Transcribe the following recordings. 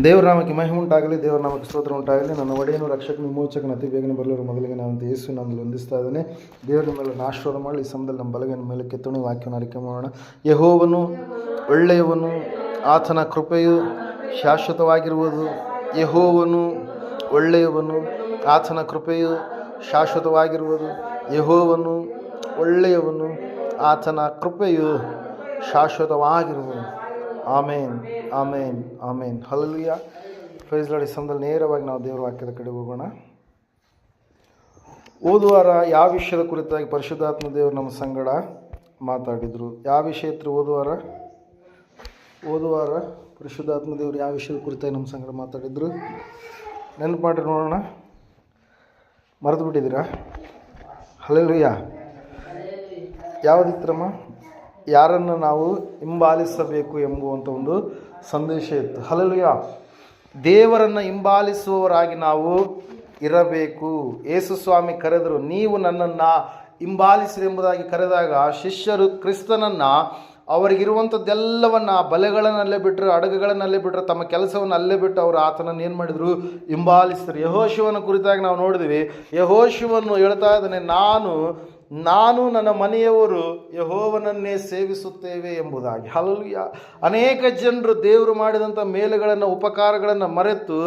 ದೇವರ ನಾಮಕ್ಕೆ ಮಹಿಮೆ ಉಂಟಾಗಲಿ, ದೇವರ ನಾಮಕ್ಕೆ ಸ್ತೋತ್ರ ಉಂಟಾಗಲಿ. ನನ್ನ ಒಡೆಯನು ರಕ್ಷಕನು ವಿಮೋಚಕನ ಅತಿ ಬೇಗನೆ ಬರಲಿರುವ ಮೊದಲಿಗೆ ನಾವಂತ ಯೇಸು ನಮ್ಮಲ್ಲಿ ವಂದಿಸ್ತಾ ಇದ್ದಾನೆ. ದೇವರ ಮೇಲೆ ಆಶೀರ್ವಾದ ಮಾಡಲಿ. ಈ ಸಮಯದಲ್ಲಿ ನಮ್ಮ ಬಲಗೈನ ಮೇಲೆ ಕೆತ್ತಣಿ ವಾಕ್ಯವನ್ನು ಅರಿಕೆ ಮಾಡೋಣ. ಯೆಹೋವನು ಒಳ್ಳೆಯವನು, ಆತನ ಕೃಪೆಯು ಶಾಶ್ವತವಾಗಿರುವುದು. ಯೆಹೋವನು ಒಳ್ಳೆಯವನು, ಆತನ ಕೃಪೆಯು ಶಾಶ್ವತವಾಗಿರುವುದು. ಯೆಹೋವನು ಒಳ್ಳೆಯವನು, ಆತನ ಕೃಪೆಯು ಶಾಶ್ವತವಾಗಿರುವುದು. Amen, amen, amen. Hallelujah. Praise Lord. ಈ ಸಮಯದಲ್ಲಿ ನೇರವಾಗಿ ನಾವು ದೇವರ ವಾಕ್ಯದ ಕಡೆ ಹೋಗೋಣ. ಓದುವಾರ ಯಾವ ವಿಷಯದ ಕುರಿತಾಗಿ ಪರಿಶುದ್ಧಾತ್ಮ ದೇವರು ನಮ್ಮ ಸಂಗಡ ಮಾತಾಡಿದರು? ಯಾವ ವಿಷಯ ಇತ್ತು ಓದುವಾರ ಪರಿಶುದ್ಧಾತ್ಮ ದೇವರು ಯಾವ ವಿಷಯದ ಕುರಿತಾಗಿ ನಮ್ಮ ಸಂಗಡ ಮಾತಾಡಿದರು? ನೆನಪು ಮಾಡಿ ನೋಡೋಣ. ಮರೆತು ಬಿಟ್ಟಿದ್ದೀರಾ? ಹಲ್ಲೆಲೂಯಾ. ಯಾವುದಿತ್ತರಮ್ಮ? ಯಾರನ್ನು ನಾವು ಹಿಂಬಾಲಿಸಬೇಕು ಎಂಬುವಂಥ ಒಂದು ಸಂದೇಶ ಇತ್ತು. ಹಲ್ಲೆಲೂಯಾ. ದೇವರನ್ನು ಹಿಂಬಾಲಿಸುವವರಾಗಿ ನಾವು ಇರಬೇಕು. ಯೇಸು ಸ್ವಾಮಿ ಕರೆದರು, ನೀವು ನನ್ನನ್ನು ಹಿಂಬಾಲಿಸಿರಿ ಎಂಬುದಾಗಿ ಕರೆದಾಗ ಶಿಷ್ಯರು ಕ್ರಿಸ್ತನನ್ನು ಅವರಿಗಿರುವಂಥದ್ದೆಲ್ಲವನ್ನು, ಬಲೆಗಳನ್ನಲ್ಲೇ ಬಿಟ್ಟರು, ಹಡಗುಗಳನ್ನಲ್ಲೇ ಬಿಟ್ಟರು, ತಮ್ಮ ಕೆಲಸವನ್ನು ಅಲ್ಲೇ ಬಿಟ್ಟು ಅವರು ಆತನನ್ನು ಏನು ಮಾಡಿದರು? ಹಿಂಬಾಲಿಸಿದರು. ಯೆಹೋಶುವನ ಕುರಿತಾಗಿ ನಾವು ನೋಡಿದ್ವಿ. ಯೆಹೋಶುವನ್ನು ಹೇಳ್ತಾ ಇದ್ದಾನೆ, ನಾನು ನನ್ನ ಮನೆಯವರು ಯೆಹೋವನನ್ನೇ ಸೇವಿಸುತ್ತೇವೆ ಎಂಬುದಾಗಿ. ಹಲ್ಲೆಲೂಯಾ. ಅನೇಕ ಜನರು ದೇವರು ಮಾಡಿದಂಥ ಮೇಲೆಗಳನ್ನು, ಉಪಕಾರಗಳನ್ನು ಮರೆತು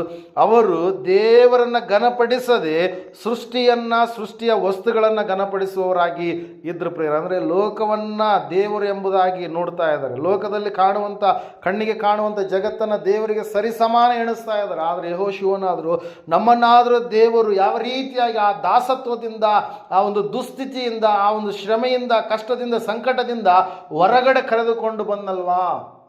ಅವರು ದೇವರನ್ನು ಘನಪಡಿಸದೆ ಸೃಷ್ಟಿಯ ವಸ್ತುಗಳನ್ನು ಘನಪಡಿಸುವವರಾಗಿ ಇದ್ರು ಪ್ರಿಯರೇ. ಅಂದರೆ ಲೋಕವನ್ನು ದೇವರು ಎಂಬುದಾಗಿ ನೋಡ್ತಾ ಇದ್ದಾರೆ. ಲೋಕದಲ್ಲಿ ಕಾಣುವಂಥ, ಕಣ್ಣಿಗೆ ಕಾಣುವಂಥ ಜಗತ್ತನ್ನು ದೇವರಿಗೆ ಸರಿಸಮಾನ ಎಣಿಸ್ತಾ ಇದ್ದಾರೆ. ಆದರೆ ಯೆಹೋಶುವನಾದರೂ ನಮ್ಮನ್ನಾದರೂ ದೇವರು ಯಾವ ರೀತಿಯಾಗಿ ಆ ದಾಸತ್ವದಿಂದ, ಆ ಒಂದು ದುಸ್ಥಿತಿ, ಆ ಒಂದು ಶ್ರಮೆಯಿಂದ, ಕಷ್ಟದಿಂದ, ಸಂಕಟದಿಂದ ಹೊರಗಡೆ ಕರೆದುಕೊಂಡು ಬಂದಲ್ವಾ?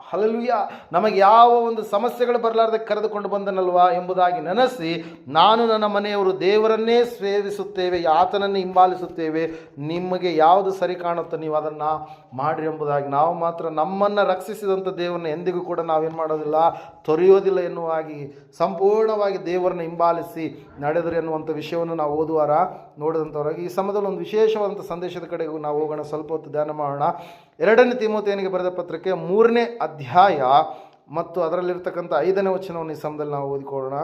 ಹಲ್ಲೆಲೂಯಾ. ನಮಗೆ ಯಾವ ಒಂದು ಸಮಸ್ಯೆಗಳು ಬರಲಾರ್ದೆ ಕರೆದುಕೊಂಡು ಬಂದನಲ್ವಾ ಎಂಬುದಾಗಿ ನೆನೆಸಿ, ನಾನು ನನ್ನ ಮನೆಯವರು ದೇವರನ್ನೇ ಸೇವಿಸುತ್ತೇವೆ, ಆತನನ್ನು ಹಿಂಬಾಲಿಸುತ್ತೇವೆ, ನಿಮಗೆ ಯಾವುದು ಸರಿ ಕಾಣುತ್ತೋ ನೀವು ಅದನ್ನು ಮಾಡಿರಿ ಎಂಬುದಾಗಿ. ನಾವು ಮಾತ್ರ ನಮ್ಮನ್ನು ರಕ್ಷಿಸಿದಂಥ ದೇವರನ್ನ ಎಂದಿಗೂ ಕೂಡ ನಾವೇನು ಮಾಡೋದಿಲ್ಲ, ತೊರೆಯೋದಿಲ್ಲ ಎನ್ನುವಾಗಿ ಸಂಪೂರ್ಣವಾಗಿ ದೇವರನ್ನು ಹಿಂಬಾಲಿಸಿ ನಡೆದರು ಎನ್ನುವಂಥ ವಿಷಯವನ್ನು ನಾವು ಓದುವಾರ ನೋಡಿದಂಥವರಾಗಿ ಈ ಸಮಯದಲ್ಲಿ ಒಂದು ವಿಶೇಷವಾದಂಥ ಸಂದೇಶದ ಕಡೆಗೂ ನಾವು ಹೋಗೋಣ. ಸ್ವಲ್ಪ ಹೊತ್ತು ಧ್ಯಾನ ಮಾಡೋಣ. 2 ತಿಮೋಥೆಯನಿಗೆ ಬರೆದ ಪತ್ರಿಕೆ 3ನೇ ಅಧ್ಯಾಯ ಮತ್ತು ಅದರಲ್ಲಿರ್ತಕ್ಕಂಥ 5ನೇ ವಚನವನ್ನು ಈ ಸಮಯದಲ್ಲಿ ನಾವು ಓದಿಕೊಳ್ಳೋಣ.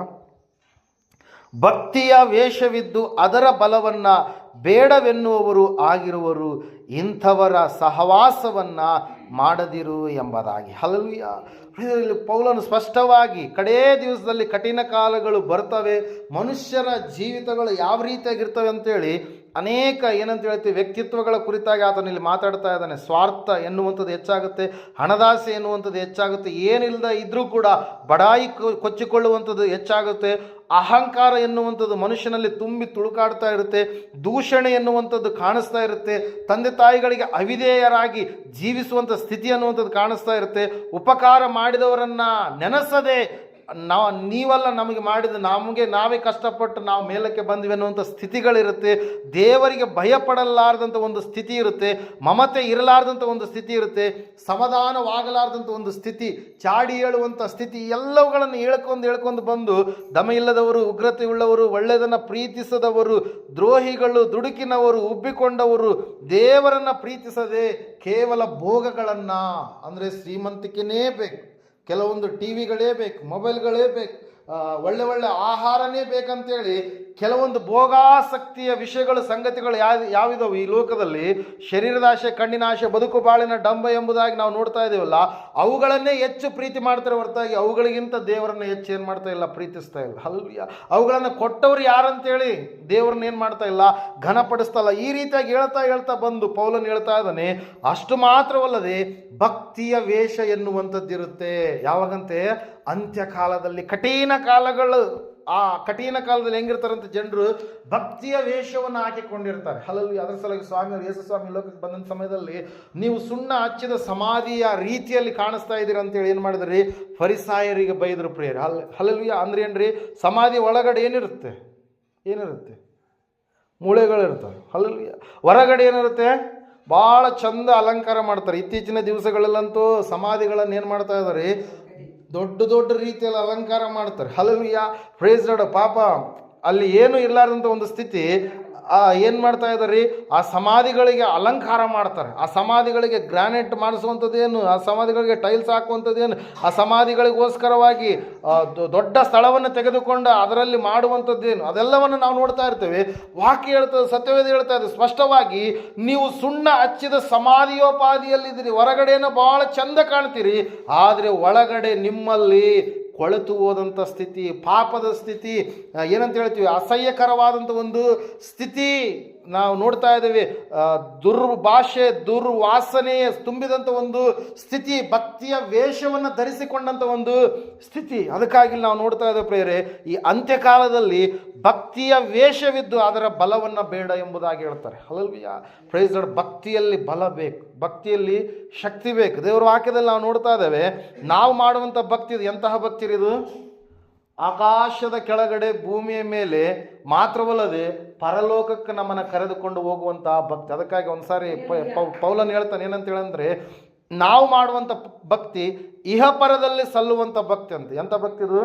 ಭಕ್ತಿಯ ವೇಷವಿದ್ದು ಅದರ ಬಲವನ್ನು ಬೇಡವೆನ್ನುವವರು ಆಗಿರುವರು, ಇಂಥವರ ಸಹವಾಸವನ್ನು ಮಾಡದಿರು ಎಂಬುದಾಗಿ. ಹಲ್ಲೆಲೂಯಾ. ಇಲ್ಲಿ ಪೌಲನು ಸ್ಪಷ್ಟವಾಗಿ ಕಡೇ ದಿವಸದಲ್ಲಿ ಕಠಿಣ ಕಾಲಗಳು ಬರ್ತವೆ, ಮನುಷ್ಯರ ಜೀವಿತಗಳು ಯಾವ ರೀತಿಯಾಗಿರ್ತವೆ ಅಂತೇಳಿ ಅನೇಕ ಏನಂತ ಹೇಳ್ತೀವಿ ವ್ಯಕ್ತಿತ್ವಗಳ ಕುರಿತಾಗಿ ಆತನು ಇಲ್ಲಿ ಮಾತಾಡ್ತಾ ಇದ್ದಾನೆ. ಸ್ವಾರ್ಥ ಎನ್ನುವಂಥದ್ದು ಹೆಚ್ಚಾಗುತ್ತೆ, ಹಣದಾಸೆ ಎನ್ನುವಂಥದ್ದು ಹೆಚ್ಚಾಗುತ್ತೆ, ಏನಿಲ್ಲದ ಇದ್ರೂ ಕೂಡ ಬಡಾಯಿ ಕೊಚ್ಚಿಕೊಳ್ಳುವಂಥದ್ದು ಹೆಚ್ಚಾಗುತ್ತೆ, ಅಹಂಕಾರ ಎನ್ನುವಂಥದ್ದು ಮನುಷ್ಯನಲ್ಲಿ ತುಂಬಿ ತುಳುಕಾಡ್ತಾ ಇರುತ್ತೆ, ದೂಷಣೆ ಎನ್ನುವಂಥದ್ದು ಕಾಣಿಸ್ತಾ ಇರುತ್ತೆ, ತಂದೆ ತಾಯಿಗಳಿಗೆ ಅವಿಧೇಯರಾಗಿ ಜೀವಿಸುವಂಥ ಸ್ಥಿತಿ ಅನ್ನುವಂಥದ್ದು ಕಾಣಿಸ್ತಾ ಇರುತ್ತೆ, ಉಪಕಾರ ಮಾಡಿದವರನ್ನು ನೆನೆಸದೆ ನೀವಲ್ಲ ನಮಗೆ ಮಾಡಿದ, ನಾವೇ ಕಷ್ಟಪಟ್ಟು ನಾವು ಮೇಲಕ್ಕೆ ಬಂದ್ವಿ ಅನ್ನುವಂಥ ಸ್ಥಿತಿಗಳಿರುತ್ತೆ, ದೇವರಿಗೆ ಭಯಪಡಲಾರ್ದಂಥ ಒಂದು ಸ್ಥಿತಿ ಇರುತ್ತೆ, ಮಮತೆ ಇರಲಾರ್ದಂಥ ಒಂದು ಸ್ಥಿತಿ ಇರುತ್ತೆ, ಸಮಾಧಾನವಾಗಲಾರ್ದಂಥ ಒಂದು ಸ್ಥಿತಿ, ಚಾಡಿ ಹೇಳುವಂಥ ಸ್ಥಿತಿ, ಎಲ್ಲವುಗಳನ್ನು ಹೇಳ್ಕೊಂಡು ಬಂದು ದಮ ಇಲ್ಲದವರು, ಉಗ್ರತೆ ಉಳ್ಳವರು, ಒಳ್ಳೆಯದನ್ನು ಪ್ರೀತಿಸದವರು, ದ್ರೋಹಿಗಳು, ದುಡುಕಿನವರು, ಉಬ್ಬಿಕೊಂಡವರು, ದೇವರನ್ನು ಪ್ರೀತಿಸದೆ ಕೇವಲ ಭೋಗಗಳನ್ನು, ಅಂದರೆ ಶ್ರೀಮಂತಿಕೆನೇ ಬೇಕು, ಕೆಲವೊಂದು ಟಿ ವಿಗಳೇ ಬೇಕು, ಮೊಬೈಲ್ಗಳೇ ಬೇಕು, ಒಳ್ಳೆ ಆಹಾರನೇ ಬೇಕಂತೇಳಿ ಕೆಲವೊಂದು ಭೋಗಾಸಕ್ತಿಯ ವಿಷಯಗಳು, ಸಂಗತಿಗಳು ಯಾವಿದವು ಈ ಲೋಕದಲ್ಲಿ, ಶರೀರದ ಆಶೆ, ಕಣ್ಣಿನ ಆಶೆ, ಬದುಕು ಬಾಳಿನ ಡಂಬ ಎಂಬುದಾಗಿ ನಾವು ನೋಡ್ತಾ ಇದ್ದೀವಲ್ಲ, ಅವುಗಳನ್ನೇ ಹೆಚ್ಚು ಪ್ರೀತಿ ಮಾಡ್ತಾರೆ ಹೊರತಾಗಿ ಅವುಗಳಿಗಿಂತ ದೇವರನ್ನ ಹೆಚ್ಚು ಏನು ಮಾಡ್ತಾ ಇಲ್ಲ, ಪ್ರೀತಿಸ್ತಾ ಇಲ್ಲ. ಹಲ್ಲೆಲೂಯಾ. ಅವುಗಳನ್ನು ಕೊಟ್ಟವರು ಯಾರಂತೇಳಿ ದೇವರನ್ನ ಏನು ಮಾಡ್ತಾ ಇಲ್ಲ, ಘನಪಡಿಸ್ತಲ್ಲ. ಈ ರೀತಿಯಾಗಿ ಹೇಳ್ತಾ ಬಂದು ಪೌಲನು ಹೇಳ್ತಾ ಇದ್ದಾನೆ, ಅಷ್ಟು ಮಾತ್ರವಲ್ಲದೆ ಭಕ್ತಿಯ ವೇಷ ಎನ್ನುವಂಥದ್ದಿರುತ್ತೆ. ಯಾವಾಗಂತೆ? ಅಂತ್ಯಕಾಲದಲ್ಲಿ, ಕಠಿಣ ಕಾಲಗಳು. ಆ ಕಠಿಣ ಕಾಲದಲ್ಲಿ ಹೆಂಗಿರ್ತಾರಂತ ಜನರು ಭಕ್ತಿಯ ವೇಷವನ್ನು ಹಾಕಿಕೊಂಡಿರ್ತಾರೆ. ಹಲ್ಲೆಲೂಯಾ. ಅದರ ಸಲುವಾಗಿ ಸ್ವಾಮಿಯವರು, ಯೇಸು ಸ್ವಾಮಿ ಲೋಕಕ್ಕೆ ಬಂದಂಥ ಸಮಯದಲ್ಲಿ ನೀವು ಸುಣ್ಣ ಹಚ್ಚಿದ ಸಮಾಧಿಯ ರೀತಿಯಲ್ಲಿ ಕಾಣಿಸ್ತಾ ಇದ್ದೀರಿ ಅಂತೇಳಿ ಏನು ಮಾಡಿದ್ರಿ? ಫರಿಸಾಯರಿಗೆ ಬೈದರು ಪ್ರಿಯರು. ಹಲ್ಲೆಲೂಯಾ. ಅಂದ್ರೆ ಏನ್ರಿ? ಸಮಾಧಿ ಒಳಗಡೆ ಏನಿರುತ್ತೆ? ಮೂಳೆಗಳಿರ್ತವೆ. ಹಲ್ಲೆಲೂಯಾ. ಹೊರಗಡೆ ಏನಿರುತ್ತೆ? ಭಾಳ ಚಂದ ಅಲಂಕಾರ ಮಾಡ್ತಾರೆ. ಇತ್ತೀಚಿನ ದಿವಸಗಳಲ್ಲಂತೂ ಸಮಾಧಿಗಳನ್ನು ಏನು ಮಾಡ್ತಾ ಇದ್ದಾರೆ? ದೊಡ್ಡ ರೀತಿಯಲ್ಲಿ ಅಲಂಕಾರ ಮಾಡ್ತಾರೆ. ಹಲ್ಲೆಲೂಯಾ. Praise Lord. ಪಾಪ ಅಲ್ಲಿ ಏನು ಇರಲಾರ್ದಂಥ ಒಂದು ಸ್ಥಿತಿ, ಏನು ಮಾಡ್ತಾ ಇದ್ದಾರೆ, ಆ ಸಮಾಧಿಗಳಿಗೆ ಅಲಂಕಾರ ಮಾಡ್ತಾರೆ. ಆ ಸಮಾಧಿಗಳಿಗೆ ಗ್ರಾನೈಟ್ ಮಾಡಿಸುವಂಥದ್ದೇನು, ಆ ಸಮಾಧಿಗಳಿಗೆ ಟೈಲ್ಸ್ ಹಾಕುವಂಥದ್ದೇನು, ಆ ಸಮಾಧಿಗಳಿಗೋಸ್ಕರವಾಗಿ ದೊಡ್ಡ ಸ್ಥಳವನ್ನು ತೆಗೆದುಕೊಂಡು ಅದರಲ್ಲಿ ಮಾಡುವಂಥದ್ದೇನು, ಅದೆಲ್ಲವನ್ನು ನಾವು ನೋಡ್ತಾ ಇರ್ತೇವೆ. ವಾಕ್ಯ ಹೇಳ್ತದೆ, ಸತ್ಯವೇದ ಹೇಳ್ತಾ ಇದೆ ಸ್ಪಷ್ಟವಾಗಿ, ನೀವು ಸುಣ್ಣ ಹಚ್ಚಿದ ಸಮಾಧಿಯೋಪಾದಿಯಲ್ಲಿದ್ದೀರಿ. ಹೊರಗಡೆಯನ್ನು ಬಹಳ ಚಂದ ಕಾಣ್ತೀರಿ, ಆದರೆ ಒಳಗಡೆ ನಿಮ್ಮಲ್ಲಿ ಕೊಳೆತು ಹೋದಂಥ ಸ್ಥಿತಿ, ಪಾಪದ ಸ್ಥಿತಿ, ಏನಂತ ಹೇಳ್ತೀವಿ, ಅಸಹ್ಯಕರವಾದಂಥ ಒಂದು ಸ್ಥಿತಿ ನಾವು ನೋಡ್ತಾ ಇದ್ದೇವೆ. ದುರ್ಭಾಷೆ, ದುರ್ವಾಸನೆ ತುಂಬಿದಂಥ ಒಂದು ಸ್ಥಿತಿ, ಭಕ್ತಿಯ ವೇಷವನ್ನು ಧರಿಸಿಕೊಂಡಂಥ ಒಂದು ಸ್ಥಿತಿ. ಅದಕ್ಕಾಗಿ ನಾವು ನೋಡ್ತಾ ಇದ್ದೇವೆ ಪ್ರಿಯರೇ, ಈ ಅಂತ್ಯಕಾಲದಲ್ಲಿ ಭಕ್ತಿಯ ವೇಷವಿದ್ದು ಅದರ ಬಲವನ್ನು ಬೇಡ ಎಂಬುದಾಗಿ ಹೇಳ್ತಾರೆ. Hallelujah, praise Lord. ಭಕ್ತಿಯಲ್ಲಿ ಬಲ ಬೇಕು, ಭಕ್ತಿಯಲ್ಲಿ ಶಕ್ತಿ ಬೇಕು. ದೇವರ ವಾಕ್ಯದಲ್ಲಿ ನಾವು ನೋಡ್ತಾ ಇದ್ದೇವೆ, ನಾವು ಮಾಡುವಂಥ ಭಕ್ತಿ ಇದು ಎಂತಹ ಭಕ್ತಿ ಇದು? ಆಕಾಶದ ಕೆಳಗಡೆ ಭೂಮಿಯ ಮೇಲೆ ಮಾತ್ರವಲ್ಲದೆ ಪರಲೋಕಕ್ಕೆ ನಮ್ಮನ್ನು ಕರೆದುಕೊಂಡು ಹೋಗುವಂತಹ ಭಕ್ತಿ. ಅದಕ್ಕಾಗಿ ಒಂದ್ಸಾರಿ ಪೌಲನ್ ಹೇಳ್ತಾನೆ, ಏನಂತ ಹೇಳಂದ್ರೆ, ನಾವು ಮಾಡುವಂಥ ಭಕ್ತಿ ಇಹಪರದಲ್ಲಿ ಸಲ್ಲುವಂಥ ಭಕ್ತಿ ಅಂತ. ಎಂಥ ಭಕ್ತಿ ಇದು?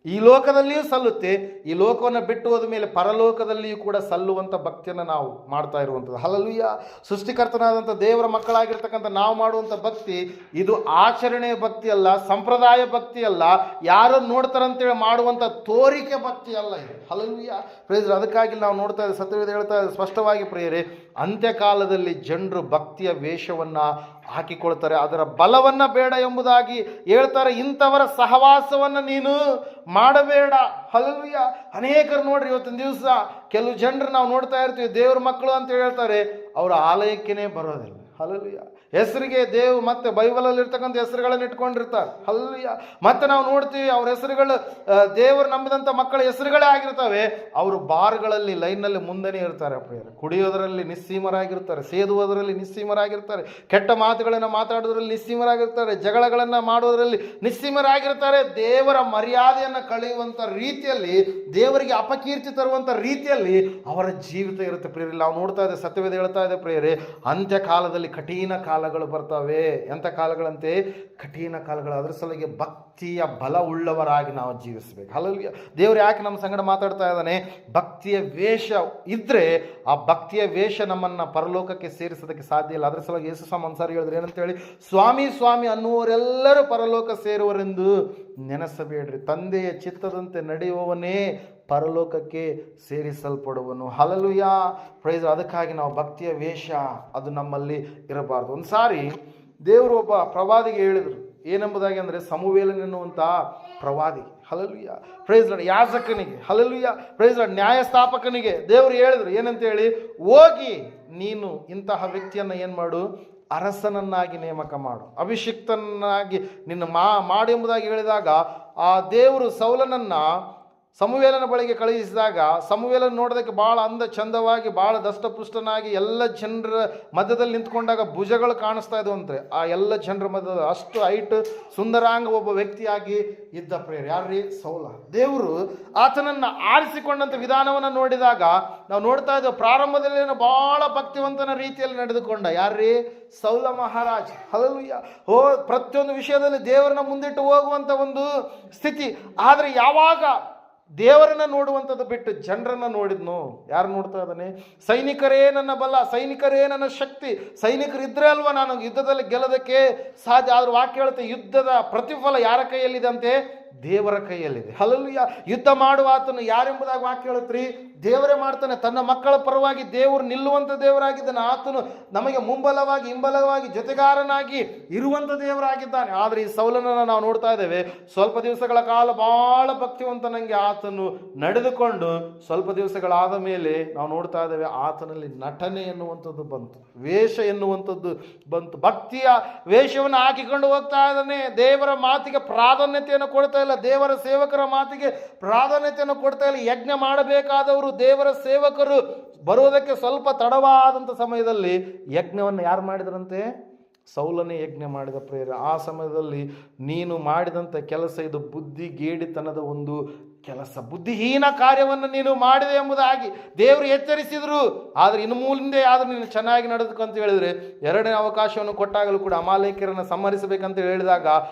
ಈ ಲೋಕದಲ್ಲಿಯೂ ಸಲ್ಲುತ್ತೆ, ಈ ಲೋಕವನ್ನು ಬಿಟ್ಟು ಹೋದ ಮೇಲೆ ಪರಲೋಕದಲ್ಲಿಯೂ ಕೂಡ ಸಲ್ಲುವಂಥ ಭಕ್ತಿಯನ್ನು ನಾವು ಮಾಡ್ತಾ ಇರುವಂಥದ್ದು. ಹಲ್ಲೆಲೂಯಾ. ಸೃಷ್ಟಿಕರ್ತನಾದಂಥ ದೇವರ ಮಕ್ಕಳಾಗಿರ್ತಕ್ಕಂಥ ನಾವು ಮಾಡುವಂಥ ಭಕ್ತಿ ಇದು ಆಚರಣೆಯ ಭಕ್ತಿ ಅಲ್ಲ, ಸಂಪ್ರದಾಯ ಭಕ್ತಿ ಅಲ್ಲ, ಯಾರು ನೋಡ್ತಾರಂತೇಳಿ ಮಾಡುವಂಥ ತೋರಿಕೆ ಭಕ್ತಿ ಅಲ್ಲ ಇದು. ಹಲ್ಲೆಲೂಯಾ, ಪ್ರಿಯರೇ. ಅದಕ್ಕಾಗಿ ನಾವು ನೋಡ್ತಾ ಇದ್ದೇವೆ, ಸತ್ಯವೇದ ಹೇಳ್ತಾ ಇದ್ದೇವೆ ಸ್ಪಷ್ಟವಾಗಿ ಪ್ರಿಯರೇ, ಅಂತ್ಯಕಾಲದಲ್ಲಿ ಜನರು ಭಕ್ತಿಯ ವೇಷವನ್ನು ಹಾಕಿಕೊಳ್ತಾರೆ, ಅದರ ಬಲವನ್ನು ಬೇಡ ಎಂಬುದಾಗಿ ಹೇಳ್ತಾರೆ. ಇಂಥವರ ಸಹವಾಸವನ್ನು ನೀನು ಮಾಡಬೇಡ. ಹಲ್ಲೆಲೂಯಾ. ಅನೇಕರು ನೋಡ್ರಿ, ಇವತ್ತಿನ ದಿವಸ ಕೆಲವು ಜನರು ನಾವು ನೋಡ್ತಾ ಇರ್ತೀವಿ, ದೇವ್ರ ಮಕ್ಕಳು ಅಂತ ಹೇಳ್ತಾರೆ, ಅವರ ಆಲಯಕ್ಕೇ ಬರೋದಿಲ್ಲ. ಹಲ್ಲೆಲೂಯಾ. ಹೆಸರಿಗೆ ದೇವ್ ಮತ್ತೆ ಬೈಬಲಲ್ಲಿ ಇರ್ತಕ್ಕಂಥ ಹೆಸರುಗಳನ್ನು ಇಟ್ಕೊಂಡಿರ್ತಾರೆ. ಹಲ್ಲೆಲೂಯಾ. ಮತ್ತೆ ನಾವು ನೋಡ್ತೀವಿ, ಅವ್ರ ಹೆಸರುಗಳು ದೇವರು ನಂಬಿದಂಥ ಮಕ್ಕಳ ಹೆಸರುಗಳೇ ಆಗಿರ್ತವೆ. ಅವರು ಬಾರ್ಗಳಲ್ಲಿ ಲೈನ್ನಲ್ಲಿ ಮುಂದೆನೇ ಇರ್ತಾರೆ ಪ್ರಿಯರೇ. ಕುಡಿಯೋದರಲ್ಲಿ ನಿಸ್ಸೀಮರಾಗಿರ್ತಾರೆ, ಸೇದುವುದರಲ್ಲಿ ನಿಸ್ಸೀಮರಾಗಿರ್ತಾರೆ, ಕೆಟ್ಟ ಮಾತುಗಳನ್ನು ಮಾತಾಡೋದ್ರಲ್ಲಿ ನಿಸ್ಸೀಮರಾಗಿರ್ತಾರೆ, ಜಗಳಗಳನ್ನು ಮಾಡೋದರಲ್ಲಿ ನಿಸ್ಸೀಮರಾಗಿರ್ತಾರೆ. ದೇವರ ಮರ್ಯಾದೆಯನ್ನು ಕಳೆಯುವಂಥ ರೀತಿಯಲ್ಲಿ, ದೇವರಿಗೆ ಅಪಕೀರ್ತಿ ತರುವಂಥ ರೀತಿಯಲ್ಲಿ ಅವರ ಜೀವಿತ ಇರುತ್ತೆ ಪ್ರಿಯರೇ. ನಾವು ನೋಡ್ತಾ ಇದ್ದೇವೆ, ಸತ್ಯವೇದ ಹೇಳ್ತಾ ಇದೆ ಪ್ರಿಯರೇ, ಅಂತ್ಯಕಾಲದಲ್ಲಿ ಕಠಿಣ ಕಾಲಗಳು ಬರ್ತವೆ. ಎಂಥ ಕಾಲಗಳಂತೆ? ಕಠಿಣ ಕಾಲಗಳು. ಅದರ ಸಲುವಾಗಿ ಭಕ್ತಿಯ ಬಲ ಉಳ್ಳವರಾಗಿ ನಾವು ಜೀವಿಸಬೇಕು. ಹಲ್ಲೆಲೂಯಾ. ದೇವರು ಯಾಕೆ ನಮ್ಮ ಸಂಗಡ ಮಾತಾಡ್ತಾ ಇದ್ದಾನೆ? ಭಕ್ತಿಯ ವೇಷ ಇದ್ದರೆ ಆ ಭಕ್ತಿಯ ವೇಷ ನಮ್ಮನ್ನು ಪರಲೋಕಕ್ಕೆ ಸೇರಿಸೋದಕ್ಕೆ ಸಾಧ್ಯ ಇಲ್ಲ. ಅದರ ಸಲುವಾಗಿ ಯೇಸು ಸ್ವಾಮಿ ಒಂದ್ಸಾರಿ ಹೇಳಿದ್ರು, ಏನಂತೇಳಿ, ಸ್ವಾಮಿ ಸ್ವಾಮಿ ಅನ್ನುವರೆಲ್ಲರೂ ಪರಲೋಕ ಸೇರುವರೆಂದು ನೆನೆಸಬೇಡ್ರಿ, ತಂದೆಯ ಚಿತ್ತದಂತೆ ನಡೆಯುವವನೇ ಪರಲೋಕಕ್ಕೆ ಸೇರಿಸಲ್ಪಡುವನು. Hallelujah, price. ಅದಕ್ಕಾಗಿ ನಾವು ಭಕ್ತಿಯ ವೇಷ ಅದು ನಮ್ಮಲ್ಲಿ ಇರಬಾರ್ದು. ಒಂದು ಸಾರಿ ದೇವರು ಒಬ್ಬ ಪ್ರವಾದಿಗೆ ಹೇಳಿದರು, ಏನೆಂಬುದಾಗಿ ಅಂದರೆ, ಸಮುವೇಲನ್ ಎನ್ನುವಂಥ ಪ್ರವಾದಿ. Hallelujah, praise Lord. ಯಾಜಕನಿಗೆ, ಹಲ್ಲೆಲೂಯಾ, ಪ್ರೈಸ್ ಲಾರ್ಡ್, ನ್ಯಾಯಸ್ಥಾಪಕನಿಗೆ ದೇವರು ಹೇಳಿದರು, ಏನಂತ ಹೇಳಿ, ಹೋಗಿ ನೀನು ಇಂತಹ ವ್ಯಕ್ತಿಯನ್ನು ಏನು ಮಾಡು, ಅರಸನನ್ನಾಗಿ ನೇಮಕ ಮಾಡು, ಅಭಿಷಿಕ್ತನಾಗಿ ನಿನ್ನ ಮಾಡು ಎಂಬುದಾಗಿ ಹೇಳಿದಾಗ, ಆ ದೇವರು ಸೌಲನನ್ನು ಸಮುವೇಲನ ಬಳಿಗೆ ಕಳುಹಿಸಿದಾಗ, ಸಮುವೇಲನ ನೋಡೋದಕ್ಕೆ ಭಾಳ ಅಂದ ಚಂದವಾಗಿ, ಭಾಳ ದಷ್ಟಪುಷ್ಟನಾಗಿ, ಎಲ್ಲ ಜನರ ಮಧ್ಯದಲ್ಲಿ ನಿಂತ್ಕೊಂಡಾಗ ಭುಜಗಳು ಕಾಣಿಸ್ತಾ ಇದ್ವಂತೆ. ಆ ಎಲ್ಲ ಜನರ ಮಧ್ಯದಲ್ಲಿ ಅಷ್ಟು ಹೈಟ್ ಸುಂದರಾಂಗ ಒಬ್ಬ ವ್ಯಕ್ತಿಯಾಗಿ ಇದ್ದ ಪ್ರಿಯರೇ. ಯಾರ್ರೀ? ಸೌಲ. ದೇವರು ಆತನನ್ನು ಆರಿಸಿಕೊಂಡಂಥ ವಿಧಾನವನ್ನು ನೋಡಿದಾಗ ನಾವು ನೋಡ್ತಾ ಇದ್ದೇವೆ, ಪ್ರಾರಂಭದಲ್ಲಿ ಭಾಳ ಭಕ್ತಿವಂತನ ರೀತಿಯಲ್ಲಿ ನಡೆದುಕೊಂಡ. ಯಾರ್ರೀ? ಸೌಲ ಮಹಾರಾಜ. ಹಲ್ಲೆಲೂಯಾ. ಪ್ರತಿಯೊಂದು ವಿಷಯದಲ್ಲಿ ದೇವರನ್ನ ಮುಂದಿಟ್ಟು ಹೋಗುವಂಥ ಒಂದು ಸ್ಥಿತಿ. ಆದರೆ ಯಾವಾಗ ದೇವರನ್ನ ನೋಡುವಂಥದ್ದು ಬಿಟ್ಟು ಜನರನ್ನು ನೋಡಿದ್ನು, ಯಾರು ನೋಡ್ತಾ ಇದ್ದಾನೆ? ಸೈನಿಕರೇ ನನ್ನ ಬಲ, ಸೈನಿಕರೇ ನನ್ನ ಶಕ್ತಿ, ಸೈನಿಕರಿದ್ರೆ ಅಲ್ವಾ ನಾನು ಯುದ್ಧದಲ್ಲಿ ಗೆಲ್ಲೋದಕ್ಕೆ ಸಾಧ್ಯ. ಆದ್ರೆ ವಾಕ್ಯ ಹೇಳುತ್ತೆ, ಯುದ್ಧದ ಪ್ರತಿಫಲ ಯಾರ ಕೈಯಲ್ಲಿದೆ ಅಂತೆ? ದೇವರ ಕೈಯಲ್ಲಿದೆ. ಹಲ್ಲೆಲೂಯಾ. ಯುದ್ಧ ಮಾಡುವ ಆತನು ಯಾರೆಂಬುದಾಗಿ ವಾಕ್ಯ ಹೇಳುತ್ತೀರಿ? ದೇವರೇ ಮಾಡ್ತಾನೆ. ತನ್ನ ಮಕ್ಕಳ ಪರವಾಗಿ ದೇವರು ನಿಲ್ಲುವಂಥ ದೇವರಾಗಿದ್ದಾನೆ. ಆತನು ನಮಗೆ ಮುಂಬಲವಾಗಿ ಹಿಂಬಲವಾಗಿ ಜೊತೆಗಾರನಾಗಿ ಇರುವಂಥ ದೇವರಾಗಿದ್ದಾನೆ. ಆದರೆ ಈ ಸೌಲನನ್ನು ನಾವು ನೋಡ್ತಾ ಇದ್ದೇವೆ, ಸ್ವಲ್ಪ ದಿವಸಗಳ ಕಾಲ ಬಹಳ ಭಕ್ತಿವಂತನಂಗೆ ಆತನು ನಡೆದುಕೊಂಡು ಸ್ವಲ್ಪ ದಿವಸಗಳಾದ ಮೇಲೆ ನಾವು ನೋಡ್ತಾ ಇದ್ದೇವೆ, ಆತನಲ್ಲಿ ನಟನೆ ಎನ್ನುವಂಥದ್ದು ಬಂತು, ವೇಷ ಎನ್ನುವಂಥದ್ದು ಬಂತು. ಭಕ್ತಿಯ ವೇಷವನ್ನು ಹಾಕಿಕೊಂಡು ಹೋಗ್ತಾ ಇದ್ದಾನೆ. ದೇವರ ಮಾತಿಗೆ ಪ್ರಾಧಾನ್ಯತೆಯನ್ನು ಕೊಡ್ತಾ ಇಲ್ಲ, ದೇವರ ಸೇವಕರ ಮಾತಿಗೆ ಪ್ರಾಧಾನ್ಯತೆಯನ್ನು ಕೊಡ್ತಾ ಇಲ್ಲ. ಯಜ್ಞ ಮಾಡಬೇಕಾದವರು, ದೇವರ ಸೇವಕರು ಬರುವುದಕ್ಕೆ ಸ್ವಲ್ಪ ತಡವಾದಂಥ ಸಮಯದಲ್ಲಿ ಯಜ್ಞವನ್ನು ಯಾರು ಮಾಡಿದ್ರಂತೆ? ಸೌಲನೇ ಯಜ್ಞ ಮಾಡಿದ ಪ್ರೇರ. ಆ ಸಮಯದಲ್ಲಿ ನೀನು ಮಾಡಿದಂಥ ಕೆಲಸ ಇದು ಬುದ್ಧಿಗೇಡಿತನದ ಒಂದು ಕೆಲಸ, ಬುದ್ಧಿಹೀನ ಕಾರ್ಯವನ್ನು ನೀನು ಮಾಡಿದೆ ಎಂಬುದಾಗಿ ದೇವರು ಎಚ್ಚರಿಸಿದರು. ಆದರೆ ಇನ್ನು ಮುಂದೆ ಆದರೂ ನೀನು ಚೆನ್ನಾಗಿ ನಡೆದುಕಂತ ಹೇಳಿದರೆ, ಎರಡನೇ ಅವಕಾಶವನ್ನು ಕೊಟ್ಟಾಗಲೂ ಕೂಡ ಅಮಾಲೇಕ್ಯರನ್ನು ಸಂಹರಿಸಬೇಕಂತ ಹೇಳಿದಾಗ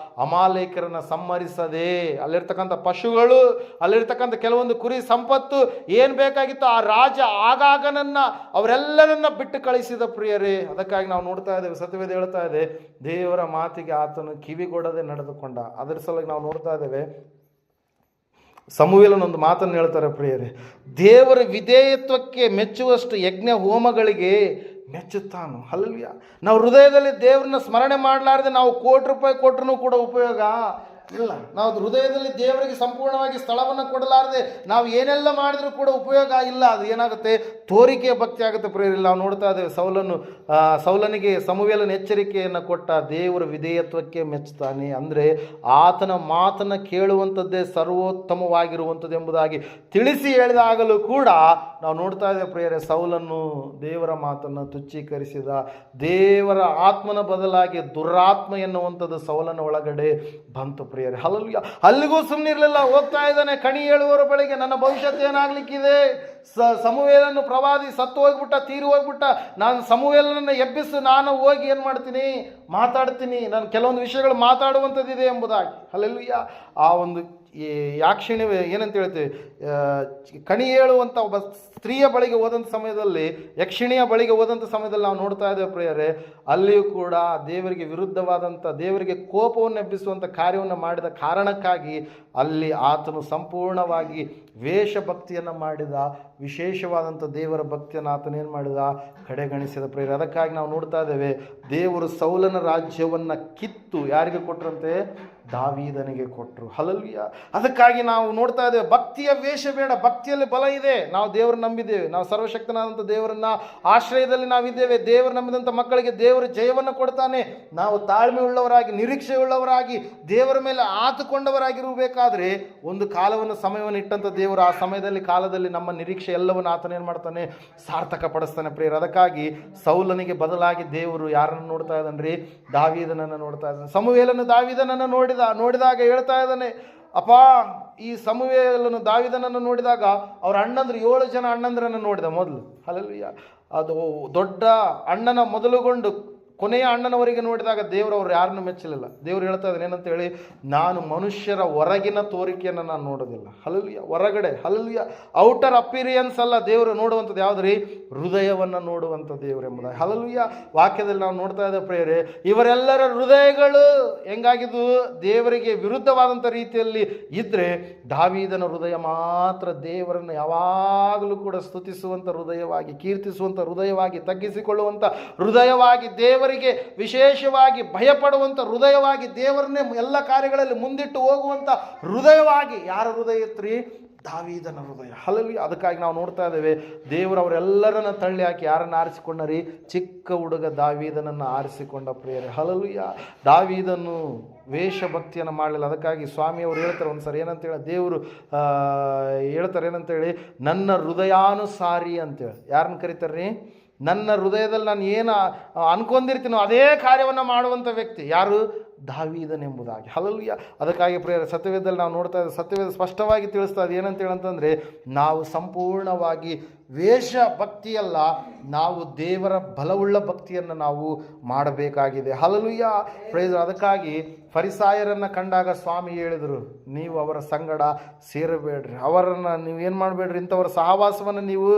ಅಮಾಲೇಕ್ಯರನ್ನು ಸಂಹರಿಸದೆ ಅಲ್ಲಿರ್ತಕ್ಕಂಥ ಪಶುಗಳು, ಅಲ್ಲಿರ್ತಕ್ಕಂಥ ಕೆಲವೊಂದು ಕುರಿ ಸಂಪತ್ತು ಏನು ಬೇಕಾಗಿತ್ತು ಆ ರಾಜ ಆಗಾಗನನ್ನ ಅವರೆಲ್ಲರನ್ನ ಬಿಟ್ಟು ಕಳಿಸಿದ ಪ್ರಿಯರೇ. ಅದಕ್ಕಾಗಿ ನಾವು ನೋಡ್ತಾ ಇದ್ದೇವೆ, ಸತ್ಯವೇದ ಹೇಳ್ತಾ ಇದೆ, ದೇವರ ಮಾತಿಗೆ ಆತನು ಕಿವಿಗೊಡದೆ ನಡೆದುಕೊಂಡ. ಅದರ ಸಲುವಾಗಿ ನಾವು ನೋಡ್ತಾ ಇದ್ದೇವೆ, ಸಮುವೇಲನೊಂದು ಮಾತನ್ನು ಹೇಳ್ತಾರೆ ಪ್ರಿಯರೇ, ದೇವರ ವಿಧೇಯತ್ವಕ್ಕೆ ಮೆಚ್ಚುವಷ್ಟು ಯಜ್ಞ ಹೋಮಗಳಿಗೆ ಮೆಚ್ಚುತ್ತಾನು. ಹಲ್ಲೆಲೂಯಾ. ನಾವು ಹೃದಯದಲ್ಲಿ ದೇವರನ್ನ ಸ್ಮರಣೆ ಮಾಡಲಾರದೆ ನಾವು ₹1,00,00,000 ಕೊಟ್ಟರೂ ಕೂಡ ಉಪಯೋಗ ಇಲ್ಲ. ನಾವು ಹೃದಯದಲ್ಲಿ ದೇವರಿಗೆ ಸಂಪೂರ್ಣವಾಗಿ ಸ್ಥಳವನ್ನು ಕೊಡಲಾರದೆ ನಾವು ಏನೆಲ್ಲ ಮಾಡಿದರೂ ಕೂಡ ಉಪಯೋಗ ಇಲ್ಲ. ಅದು ಏನಾಗುತ್ತೆ, ತೋರಿಕೆಯ ಭಕ್ತಿ ಆಗುತ್ತೆ ಪ್ರಿಯರಲ್ಲಿ. ನಾವು ನೋಡ್ತಾ ಇದ್ದೇವೆ, ಸೌಲನಿಗೆ ಸಮುವೇಲನ ಎಚ್ಚರಿಕೆಯನ್ನು ಕೊಟ್ಟ, ದೇವರ ವಿಧೇಯತ್ವಕ್ಕೆ ಮೆಚ್ಚುತ್ತಾನೆ. ಅಂದರೆ ಆತನ ಮಾತನ್ನು ಕೇಳುವಂಥದ್ದೇ ಸರ್ವೋತ್ತಮವಾಗಿರುವಂಥದ್ದು ಎಂಬುದಾಗಿ ತಿಳಿಸಿ ಹೇಳಿದಾಗಲೂ ಕೂಡ ನಾವು ನೋಡ್ತಾ ಇದ್ದೇವೆ ಪ್ರಿಯರೇ, ಸೌಲನ್ನು ದೇವರ ಮಾತನ್ನು ತುಚ್ಛೀಕರಿಸಿದ. ದೇವರ ಆತ್ಮನ ಬದಲಾಗಿ ದುರಾತ್ಮ ಎನ್ನುವಂಥದ್ದು ಸೌಲನ ಒಳಗಡೆ ಬಂತು ಪ್ರಿಯರೇ. ಹಲ್ಲೆಲೂಯಾ. ಅಲ್ಲಿಗೂ ಸುಮ್ಮನಿರಲಿಲ್ಲ, ಹೋಗ್ತಾ ಇದ್ದಾನೆ ಕಣಿ ಹೇಳುವವರ ಬಳಿಗೆ. ನನ್ನ ಭವಿಷ್ಯತ್ ಏನಾಗಲಿಕ್ಕಿದೆ, ಸಮುವೇಲನು ಪ್ರವಾದಿ ಸತ್ತು ಹೋಗ್ಬಿಟ್ಟ, ತೀರಿ ಹೋಗ್ಬಿಟ್ಟ, ನಾನು ಸಮುವೇಲನನ್ನು ಎಬ್ಬಿಸು, ನಾನು ಹೋಗಿ ಏನು ಮಾಡ್ತೀನಿ, ಮಾತಾಡ್ತೀನಿ, ನಾನು ಕೆಲವೊಂದು ವಿಷಯಗಳು ಮಾತಾಡುವಂಥದ್ದಿದೆ ಎಂಬುದಾಗಿ. ಹಲ್ಲೆಲೂಯಾ. ಆ ಒಂದು ಯಾಕ್ಷಿಣಿ ಏನಂತ ಹೇಳ್ತೀವಿ, ಕಣಿ ಹೇಳುವಂಥ ಒಬ್ಬ ಸ್ತ್ರೀಯ ಬಳಿಗೆ ಹೋದಂಥ ಸಮಯದಲ್ಲಿ, ಯಕ್ಷಿಣಿಯ ಬಳಿಗೆ ಹೋದಂಥ ಸಮಯದಲ್ಲಿ ನಾವು ನೋಡ್ತಾ ಇದ್ದೇವೆ ಪ್ರಿಯರೇ, ಅಲ್ಲಿಯೂ ಕೂಡ ದೇವರಿಗೆ ವಿರುದ್ಧವಾದಂಥ, ದೇವರಿಗೆ ಕೋಪವನ್ನು ಎಬ್ಬಿಸುವಂಥ ಕಾರ್ಯವನ್ನು ಮಾಡಿದ ಕಾರಣಕ್ಕಾಗಿ ಅಲ್ಲಿ ಆತನು ಸಂಪೂರ್ಣವಾಗಿ ವೇಷಭಕ್ತಿಯನ್ನು ಮಾಡಿದ. ವಿಶೇಷವಾದಂಥ ದೇವರ ಭಕ್ತಿಯನ್ನು ಆತನೇನು ಮಾಡಿದ, ಕಡೆಗಣಿಸಿದ ಪ್ರಿಯರೇ. ಅದಕ್ಕಾಗಿ ನಾವು ನೋಡ್ತಾ ಇದ್ದೇವೆ, ದೇವರು ಸೌಲನ ರಾಜ್ಯವನ್ನು ಕಿತ್ತು ಯಾರಿಗೆ ಕೊಟ್ಟರಂತೆ, ದಾವೀದನಿಗೆ ಕೊಟ್ಟರು. ಹಲ್ಲೆಲೂಯಾ. ಅದಕ್ಕಾಗಿ ನಾವು ನೋಡ್ತಾ ಇದ್ದೇವೆ, ಭಕ್ತಿಯ ವೇಷ ಬೇಡ, ಭಕ್ತಿಯಲ್ಲಿ ಬಲ ಇದೆ. ನಾವು ದೇವರು ನಂಬಿದ್ದೇವೆ, ನಾವು ಸರ್ವಶಕ್ತನಾದಂಥ ದೇವರನ್ನ ಆಶ್ರಯದಲ್ಲಿ ನಾವಿದ್ದೇವೆ. ದೇವರು ನಂಬಿದಂಥ ಮಕ್ಕಳಿಗೆ ದೇವರು ಜಯವನ್ನು ಕೊಡ್ತಾನೆ. ನಾವು ತಾಳ್ಮೆ ಉಳ್ಳವರಾಗಿ, ನಿರೀಕ್ಷೆ ಉಳ್ಳವರಾಗಿ, ದೇವರ ಮೇಲೆ ಆತುಕೊಂಡವರಾಗಿರಬೇಕಾದ್ರೆ ಒಂದು ಕಾಲವನ್ನು, ಸಮಯವನ್ನು ಇಟ್ಟಂಥ ದೇವರು ಆ ಸಮಯದಲ್ಲಿ, ಕಾಲದಲ್ಲಿ ನಮ್ಮ ನಿರೀಕ್ಷೆ ಎಲ್ಲವನ್ನು ಆತನೇನು ಮಾಡ್ತಾನೆ, ಸಾರ್ಥಕ ಪಡಿಸ್ತಾನೆ ಪ್ರಿಯರು. ಅದಕ್ಕಾಗಿ ಸೌಲನಿಗೆ ಬದಲಾಗಿ ದೇವರು ಯಾರನ್ನು ನೋಡ್ತಾ ಇದ್ದಾನ್ರಿ, ದಾವೀದನನ್ನು ನೋಡ್ತಾ ಇದ್ದಾನೆ. ಸಮುವೇಲನು ದಾವೀದನನ್ನು ನೋಡಿದಾಗ ಹೇಳ್ತಾ ಇದ್ದಾನೆ, ಅಪ್ಪ, ಈ ಸಮುವೇಲನು ದಾವೀದನನ್ನು ನೋಡಿದಾಗ ಅವ್ರ ಅಣ್ಣಂದ್ರು 7 ಜನ ಅಣ್ಣಂದ್ರನ್ನು ನೋಡಿದ ಮೊದಲು. ಹಲ್ಲೆಲೂಯಾ. ಅದು ದೊಡ್ಡ ಅಣ್ಣನ ಮೊದಲುಗೊಂಡು ಕೊನೆಯ ಅಣ್ಣನವರಿಗೆ ನೋಡಿದಾಗ ದೇವರು ಅವ್ರು ಯಾರನ್ನು ಮೆಚ್ಚಲಿಲ್ಲ. ದೇವರು ಹೇಳ್ತಾ ಇದ್ದಾನೆ ಏನಂತ ಹೇಳಿ, ನಾನು ಮನುಷ್ಯರ ಹೊರಗಿನ ತೋರಿಕೆಯನ್ನು ನಾನು ನೋಡೋದಿಲ್ಲ. ಹಲ್ಲೆಲೂಯಾ. ಹೊರಗಡೆ, ಹಲ್ಲೆಲೂಯಾ, ಔಟರ್ ಅಪಿರಿಯನ್ಸ್ ಅಲ್ಲ ದೇವರು ನೋಡುವಂಥದ್ದು. ಯಾವುದ್ರಿ, ಹೃದಯವನ್ನು ನೋಡುವಂಥ ದೇವರು ಎಂಬುದಾಗಿ. ಹಲ್ಲೆಲೂಯಾ. ವಾಕ್ಯದಲ್ಲಿ ನಾವು ನೋಡ್ತಾ ಇದ್ದೇವೆ ಪ್ರಿಯರೇ, ಇವರೆಲ್ಲರ ಹೃದಯಗಳು ಹೆಂಗಾಗಿದ್ದು, ದೇವರಿಗೆ ವಿರುದ್ಧವಾದಂಥ ರೀತಿಯಲ್ಲಿ ಇದ್ದರೆ, ದಾವೀದನ ಹೃದಯ ಮಾತ್ರ ದೇವರನ್ನು ಯಾವಾಗಲೂ ಕೂಡ ಸ್ತುತಿಸುವಂಥ ಹೃದಯವಾಗಿ, ಕೀರ್ತಿಸುವಂಥ ಹೃದಯವಾಗಿ, ತಗ್ಗಿಸಿಕೊಳ್ಳುವಂಥ ಹೃದಯವಾಗಿ, ದೇವರಿಗೆ ವಿಶೇಷವಾಗಿ ಭಯಪಡುವಂಥ ಹೃದಯವಾಗಿ, ದೇವರನ್ನೇ ಎಲ್ಲ ಕಾರ್ಯಗಳಲ್ಲಿ ಮುಂದಿಟ್ಟು ಹೋಗುವಂಥ ಹೃದಯವಾಗಿ. ಯಾರ ಹೃದಯ ಇತ್ರಿ, ದಾವೀದನ ಹೃದಯ. ಹಲ್ಲೆಲೂಯಾ. ಅದಕ್ಕಾಗಿ ನಾವು ನೋಡ್ತಾ ಇದ್ದೇವೆ, ದೇವರು ಅವರೆಲ್ಲರನ್ನ ತಳ್ಳಿ ಹಾಕಿ ಯಾರನ್ನು ಆರಿಸಿಕೊಂಡರಿ, ಚಿಕ್ಕ ಹುಡುಗ ದಾವೀದನನ್ನು ಆರಿಸಿಕೊಂಡ ಪ್ರಿಯರೇ. ಹಲ್ಲೆಲೂಯಾ. ದಾವೀದನು ವೇಷಭಕ್ತಿಯನ್ನು ಮಾಡಲಿಲ್ಲ. ಅದಕ್ಕಾಗಿ ಸ್ವಾಮಿಯವರು ಹೇಳ್ತಾರೆ ಒಂದ್ಸರಿ ಏನಂತೇಳಿ, ದೇವರು ಹೇಳ್ತಾರೆ ಏನಂತೇಳಿ, ನನ್ನ ಹೃದಯಾನುಸಾರಿ ಅಂತೇಳಿ. ಯಾರನ್ನು ಕರೀತಾರ್ರಿ, ನನ್ನ ಹೃದಯದಲ್ಲಿ ನಾನು ಏನು ಅನ್ಕೊಂಡಿರ್ತೀನೋ ಅದೇ ಕಾರ್ಯವನ್ನು ಮಾಡುವಂಥ ವ್ಯಕ್ತಿ ಯಾರು, ದಾವೀದನೆಂಬುದಾಗಿ. ಹಲ್ಲೆಲೂಯಾ. ಅದಕ್ಕಾಗಿ ಪ್ರಿಯರೇ, ಸತ್ಯವೇದದಲ್ಲಿ ನಾವು ನೋಡ್ತಾ ಇದ್ದೇವೆ, ಸತ್ಯವೇದ ಸ್ಪಷ್ಟವಾಗಿ ತಿಳಿಸ್ತಾ ಇದೆ ಏನಂತೇಳಂತಂದರೆ, ನಾವು ಸಂಪೂರ್ಣವಾಗಿ ವೇಷ ಭಕ್ತಿಯಲ್ಲ, ನಾವು ದೇವರ ಬಲವುಳ್ಳ ಭಕ್ತಿಯನ್ನು ನಾವು ಮಾಡಬೇಕಾಗಿದೆ. ಹಲ್ಲೆಲೂಯಾ. ಪ್ರೈಸ್. ಅದಕ್ಕಾಗಿ ಫರಿಸಾಯರನ್ನು ಕಂಡಾಗ ಸ್ವಾಮಿ ಹೇಳಿದರು, ನೀವು ಅವರ ಸಂಗಡ ಸೇರಬೇಡ್ರಿ, ಅವರನ್ನು ನೀವು ಏನು ಮಾಡಬೇಡ್ರಿ, ಇಂಥವರ ಸಹವಾಸವನ್ನು ನೀವು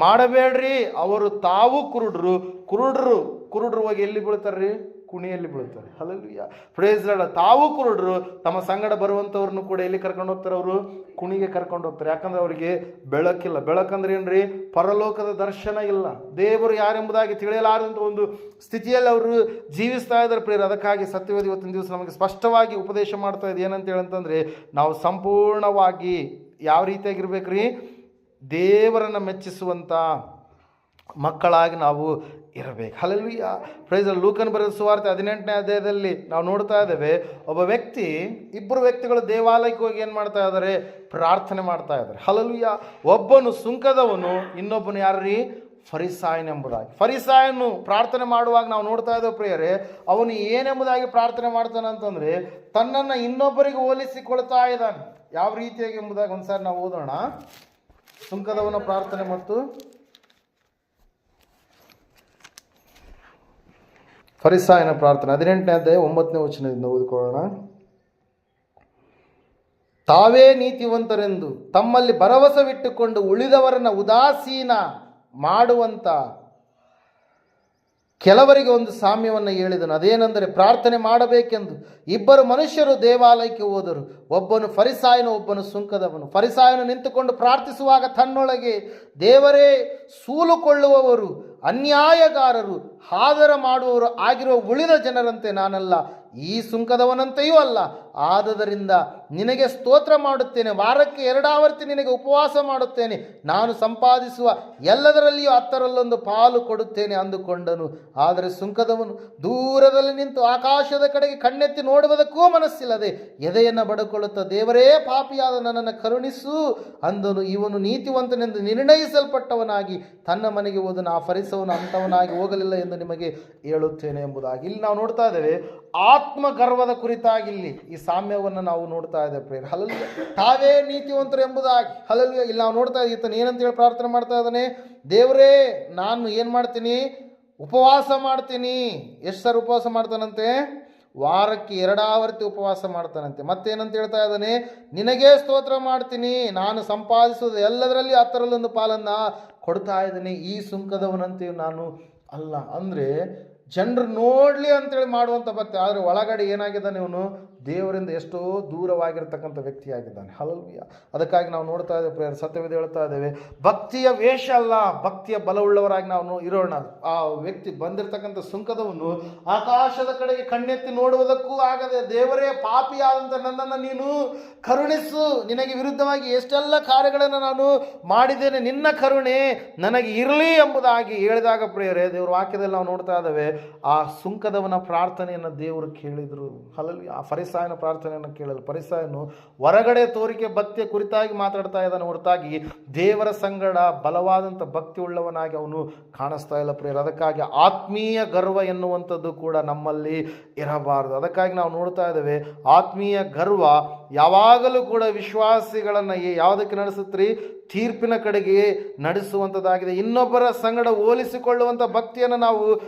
ಮಾಡಬೇಡ್ರಿ. ಅವರು ತಾವು ಕುರುಡ್ರು ಹೋಗಿ ಎಲ್ಲಿ ಬೀಳ್ತಾರ್ರಿ, ಕುಣಿಯಲ್ಲಿ ಬೀಳ್ತಾರೆ. ಹಲ್ಲೆಲೂಯಾ. Praise Lord. ತಾವು ಕುರುಡ್ರು ತಮ್ಮ ಸಂಗಡ ಬರುವಂಥವ್ರನ್ನು ಕೂಡ ಎಲ್ಲಿ ಕರ್ಕೊಂಡು ಹೋಗ್ತಾರೆ, ಅವರು ಕುಣಿಗೆ ಕರ್ಕೊಂಡು ಹೋಗ್ತಾರೆ. ಯಾಕಂದ್ರೆ ಅವರಿಗೆ ಬೆಳಕಿಲ್ಲ. ಬೆಳಕಂದ್ರೆ ಏನ್ರಿ, ಪರಲೋಕದ ದರ್ಶನ ಇಲ್ಲ, ದೇವರು ಯಾರೆಂಬುದಾಗಿ ತಿಳಿಯಲಾರದಂಥ ಒಂದು ಸ್ಥಿತಿಯಲ್ಲಿ ಅವರು ಜೀವಿಸ್ತಾ ಇದ್ದಾರೆ ಪ್ರಿಯರು. ಅದಕ್ಕಾಗಿ ಸತ್ಯವೇದ ಇವತ್ತಿನ ದಿವಸ ನಮಗೆ ಸ್ಪಷ್ಟವಾಗಿ ಉಪದೇಶ ಮಾಡ್ತಾ ಇದೆ ಏನಂತ ಹೇಳಂತಂದರೆ, ನಾವು ಸಂಪೂರ್ಣವಾಗಿ ಯಾವ ರೀತಿಯಾಗಿರ್ಬೇಕ್ರಿ, ದೇವರನ್ನು ಮೆಚ್ಚಿಸುವಂಥ ಮಕ್ಕಳಾಗಿ ನಾವು ಇರಬೇಕು. ಹಲ್ಲೆಲೂಯಾ. ಪ್ರೈಸ್. ಲೂಕನ ಬರೆದ ಸುವಾರ್ತೆ 18ನೇ ಅಧ್ಯಾಯದಲ್ಲಿ ನಾವು ನೋಡ್ತಾ ಇದ್ದೇವೆ, ಇಬ್ಬರು ವ್ಯಕ್ತಿಗಳು ದೇವಾಲಯಕ್ಕೆ ಹೋಗಿ ಏನು ಮಾಡ್ತಾ ಇದ್ದಾರೆ, ಪ್ರಾರ್ಥನೆ ಮಾಡ್ತಾ ಇದ್ದಾರೆ. ಹಲ್ಲೆಲೂಯಾ. ಒಬ್ಬನು ಸುಂಕದವನು, ಇನ್ನೊಬ್ಬನು ಯಾರ್ರೀ, ಫರಿಸಾಯನೆಂಬುದಾಗಿ. ಫರಿಸಾಯನು ಪ್ರಾರ್ಥನೆ ಮಾಡುವಾಗ ನಾವು ನೋಡ್ತಾ ಇದ್ದೇವೆ ಪ್ರಿಯರೇ, ಅವನು ಏನೆಂಬುದಾಗಿ ಪ್ರಾರ್ಥನೆ ಮಾಡ್ತಾನೆ ಅಂತಂದರೆ, ತನ್ನನ್ನು ಇನ್ನೊಬ್ಬರಿಗೆ ಹೋಲಿಸಿಕೊಳ್ತಾ ಇದ್ದಾನೆ. ಯಾವ ರೀತಿಯಾಗಿ ಎಂಬುದಾಗಿ ಒಂದ್ಸಾರಿ ನಾವು ಓದೋಣ. ಸುಂಕದವನ ಪ್ರಾರ್ಥನೆ ಮತ್ತು ಫರಿಸಾಯನ ಪ್ರಾರ್ಥನೆ 18ನೇ ಅಧ್ಯಾಯ 9ನೇ ವಚನದಿಂದ ಓದಿಕೊಳ್ಳೋಣ. ತಾವೇ ನೀತಿವಂತರೆಂದು ತಮ್ಮಲ್ಲಿ ಭರವಸವಿಟ್ಟುಕೊಂಡು ಉಳಿದವರನ್ನ ಉದಾಸೀನ ಮಾಡುವಂತ ಕೆಲವರಿಗೆ ಒಂದು ಸಾಮ್ಯವನ್ನು ಹೇಳಿದನು. ಅದೇನೆಂದರೆ, ಪ್ರಾರ್ಥನೆ ಮಾಡಬೇಕೆಂದು ಇಬ್ಬರು ಮನುಷ್ಯರು ದೇವಾಲಯಕ್ಕೆ ಹೋದರು. ಒಬ್ಬನು ಫರಿಸಾಯನು, ಒಬ್ಬನು ಸುಂಕದವನು. ಫರಿಸಾಯನು ನಿಂತುಕೊಂಡು ಪ್ರಾರ್ಥಿಸುವಾಗ ತನ್ನೊಳಗೆ, ದೇವರೇ, ಸೂಲುಕೊಳ್ಳುವವರು, ಅನ್ಯಾಯಗಾರರು, ಹಾದರ ಮಾಡುವವರು ಆಗಿರುವ ಉಳಿದ ಜನರಂತೆ ನಾನಲ್ಲ, ಈ ಸುಂಕದವನಂತೆಯೂ ಅಲ್ಲ. ಆದುದರಿಂದ ನಿನಗೆ ಸ್ತೋತ್ರ ಮಾಡುತ್ತೇನೆ, ವಾರಕ್ಕೆ 2 ಆವರ್ತಿ ನಿನಗೆ ಉಪವಾಸ ಮಾಡುತ್ತೇನೆ, ನಾನು ಸಂಪಾದಿಸುವ ಎಲ್ಲದರಲ್ಲಿಯೂ 10ರಲ್ಲೊಂದು ಪಾಲು ಕೊಡುತ್ತೇನೆ ಅಂದುಕೊಂಡನು. ಆದರೆ ಸುಂಕದವನು ದೂರದಲ್ಲಿ ನಿಂತು ಆಕಾಶದ ಕಡೆಗೆ ಕಣ್ಣೆತ್ತಿ ನೋಡುವುದಕ್ಕೂ ಮನಸ್ಸಿಲ್ಲದೆ ಎದೆಯನ್ನು ಬಡಕೊಳ್ಳುತ್ತಾ, ದೇವರೇ, ಪಾಪಿಯಾದ ನನ್ನನ್ನು ಕರುಣಿಸು ಅಂದನು. ಇವನು ನೀತಿವಂತನೆಂದು ನಿರ್ಣಯಿಸಲ್ಪಟ್ಟವನಾಗಿ ತನ್ನ ಮನೆಗೆ ಹೋದನು. ಆ ಫರಿಸವನು ಅಂಥವನಾಗಿ ಹೋಗಲಿಲ್ಲ ಎಂದು ನಿಮಗೆ ಹೇಳುತ್ತೇನೆ ಎಂಬುದಾಗಿ. ಇಲ್ಲಿ ನಾವು ನೋಡ್ತಾ ಇದ್ದೇವೆ ಆತ್ಮಗರ್ವದ ಕುರಿತಾಗಿ ಇಲ್ಲಿ ಈ ಸಾಮ್ಯವನ್ನು ನಾವು ನೋಡ್ತಾ ಇದ್ದೇವೆ ಪ್ರೇಯರ್. ಹಲ್ಲೆಲೂಯಾ. ತಾವೇ ನೀತಿವಂತರು ಎಂಬುದಾಗಿ. ಹಲ್ಲೆಲೂಯಾ. ಇಲ್ಲಿ ನಾವು ನೋಡ್ತಾ ಇದ್ದೀವಿ, ಈತನು ಏನಂತ ಹೇಳಿ ಪ್ರಾರ್ಥನೆ ಮಾಡ್ತಾ ಇದ್ದಾನೆ? ದೇವರೇ, ನಾನು ಏನು ಮಾಡ್ತೀನಿ? ಉಪವಾಸ ಮಾಡ್ತೀನಿ. ಎಷ್ಟು ಸರ್ ಉಪವಾಸ ಮಾಡ್ತಾನಂತೆ? ವಾರಕ್ಕೆ 2 ಆವರ್ತಿ ಉಪವಾಸ ಮಾಡ್ತಾನಂತೆ. ಮತ್ತೇನಂತ ಹೇಳ್ತಾ ಇದ್ದಾನೆ? ನಿನಗೇ ಸ್ತೋತ್ರ ಮಾಡ್ತೀನಿ, ನಾನು ಸಂಪಾದಿಸೋದು ಎಲ್ಲದರಲ್ಲಿ 10ರಲ್ಲೊಂದು ಪಾಲನ್ನು ಕೊಡ್ತಾ ಇದ್ದೀನಿ, ಈ ಸುಂಕದವನಂತೆ ನಾನು ಅಲ್ಲ. ಅಂದರೆ ಜನರು ನೋಡಲಿ ಅಂತೇಳಿ ಮಾಡುವಂಥ ಭಕ್ತಿ, ಆದರೆ ಒಳಗಡೆ ಏನಾಗಿದ್ದಾನೆ? ಇವನು ದೇವರಿಂದ ಎಷ್ಟೋ ದೂರವಾಗಿರ್ತಕ್ಕಂಥ ವ್ಯಕ್ತಿಯಾಗಿದ್ದಾನೆ. ಹಲ್ಲೆಲೂಯಾ. ಅದಕ್ಕಾಗಿ ನಾವು ನೋಡ್ತಾ ಇದ್ದೇವೆ ಪ್ರೇಯರ್, ಸತ್ಯವೇದ ಹೇಳ್ತಾ ಇದ್ದೇವೆ, ಭಕ್ತಿಯ ವೇಷ ಅಲ್ಲ, ಭಕ್ತಿಯ ಬಲವುಳ್ಳವರಾಗಿ ನಾವು ಇರೋಣ. ಆ ವ್ಯಕ್ತಿ ಬಂದಿರತಕ್ಕಂಥ ಸುಂಕದವನು ಆಕಾಶದ ಕಡೆಗೆ ಕಣ್ಣೆತ್ತಿ ನೋಡುವುದಕ್ಕೂ ಆಗದೆ, ದೇವರೇ, ಪಾಪಿಯಾದಂಥ ನನ್ನನ್ನು ನೀನು ಕರುಣಿಸು, ನಿನಗೆ ವಿರುದ್ಧವಾಗಿ ಎಷ್ಟೆಲ್ಲ ಕಾರ್ಯಗಳನ್ನು ನಾನು ಮಾಡಿದ್ದೇನೆ, ನಿನ್ನ ಕರುಣೆ ನನಗೆ ಇರಲಿ ಎಂಬುದಾಗಿ ಹೇಳಿದಾಗ ಪ್ರೇಯರೇ, ದೇವರ ವಾಕ್ಯದಲ್ಲಿ ನಾವು ನೋಡ್ತಾ ಇದ್ದೇವೆ, ಆ ಸುಂಕದವನ ಪ್ರಾರ್ಥನೆಯನ್ನು ದೇವರು ಕೇಳಿದರು. ಹಲ್ಲೆಲೂಯಾ. ಆ ಫರಿಸಾಯನ ಪ್ರಾರ್ಥನೆಯನ್ನು ಕೇಳಲು, ಫರಿಸಾಯನು ಹೊರಗಡೆ ತೋರಿಕೆ ಭಕ್ತಿಯ ಕುರಿತಾಗಿ ಮಾತಾಡ್ತಾ ಇದ್ದಾನೆ ಹೊರತಾಗಿ ದೇವರ ಸಂಗಡ ಬಲವಾದಂಥ ಭಕ್ತಿ ಉಳ್ಳವನಾಗಿ ಅವನು ಕಾಣಿಸ್ತಾ ಇಲ್ಲ ಪ್ರೇಯರ್. ಅದಕ್ಕಾಗಿ ಆತ್ಮೀಯ ಗರ್ವ ಎನ್ನುವಂಥದ್ದು ಕೂಡ ನಮ್ಮಲ್ಲಿ ಇರಬಾರದು. ಅದಕ್ಕಾಗಿ ನಾವು ನೋಡ್ತಾ ಇದ್ದೇವೆ, ಆತ್ಮೀಯ ಗರ್ವ ಯಾವಾಗಲೂ ಕೂಡ ವಿಶ್ವಾಸಿಗಳನ್ನು ಯಾವುದಕ್ಕೆ ನಡೆಸುತ್ತೀರಿ? ತೀರ್ಪಿನ ಕಡೆಗೆ ನಡೆಸುವಂಥದ್ದಾಗಿದೆ. ಇನ್ನೊಬ್ಬರ ಸಂಗಡ ಹೋಲಿಸಿಕೊಳ್ಳುವಂಥ ಭಕ್ತಿಯನ್ನು ನಾವು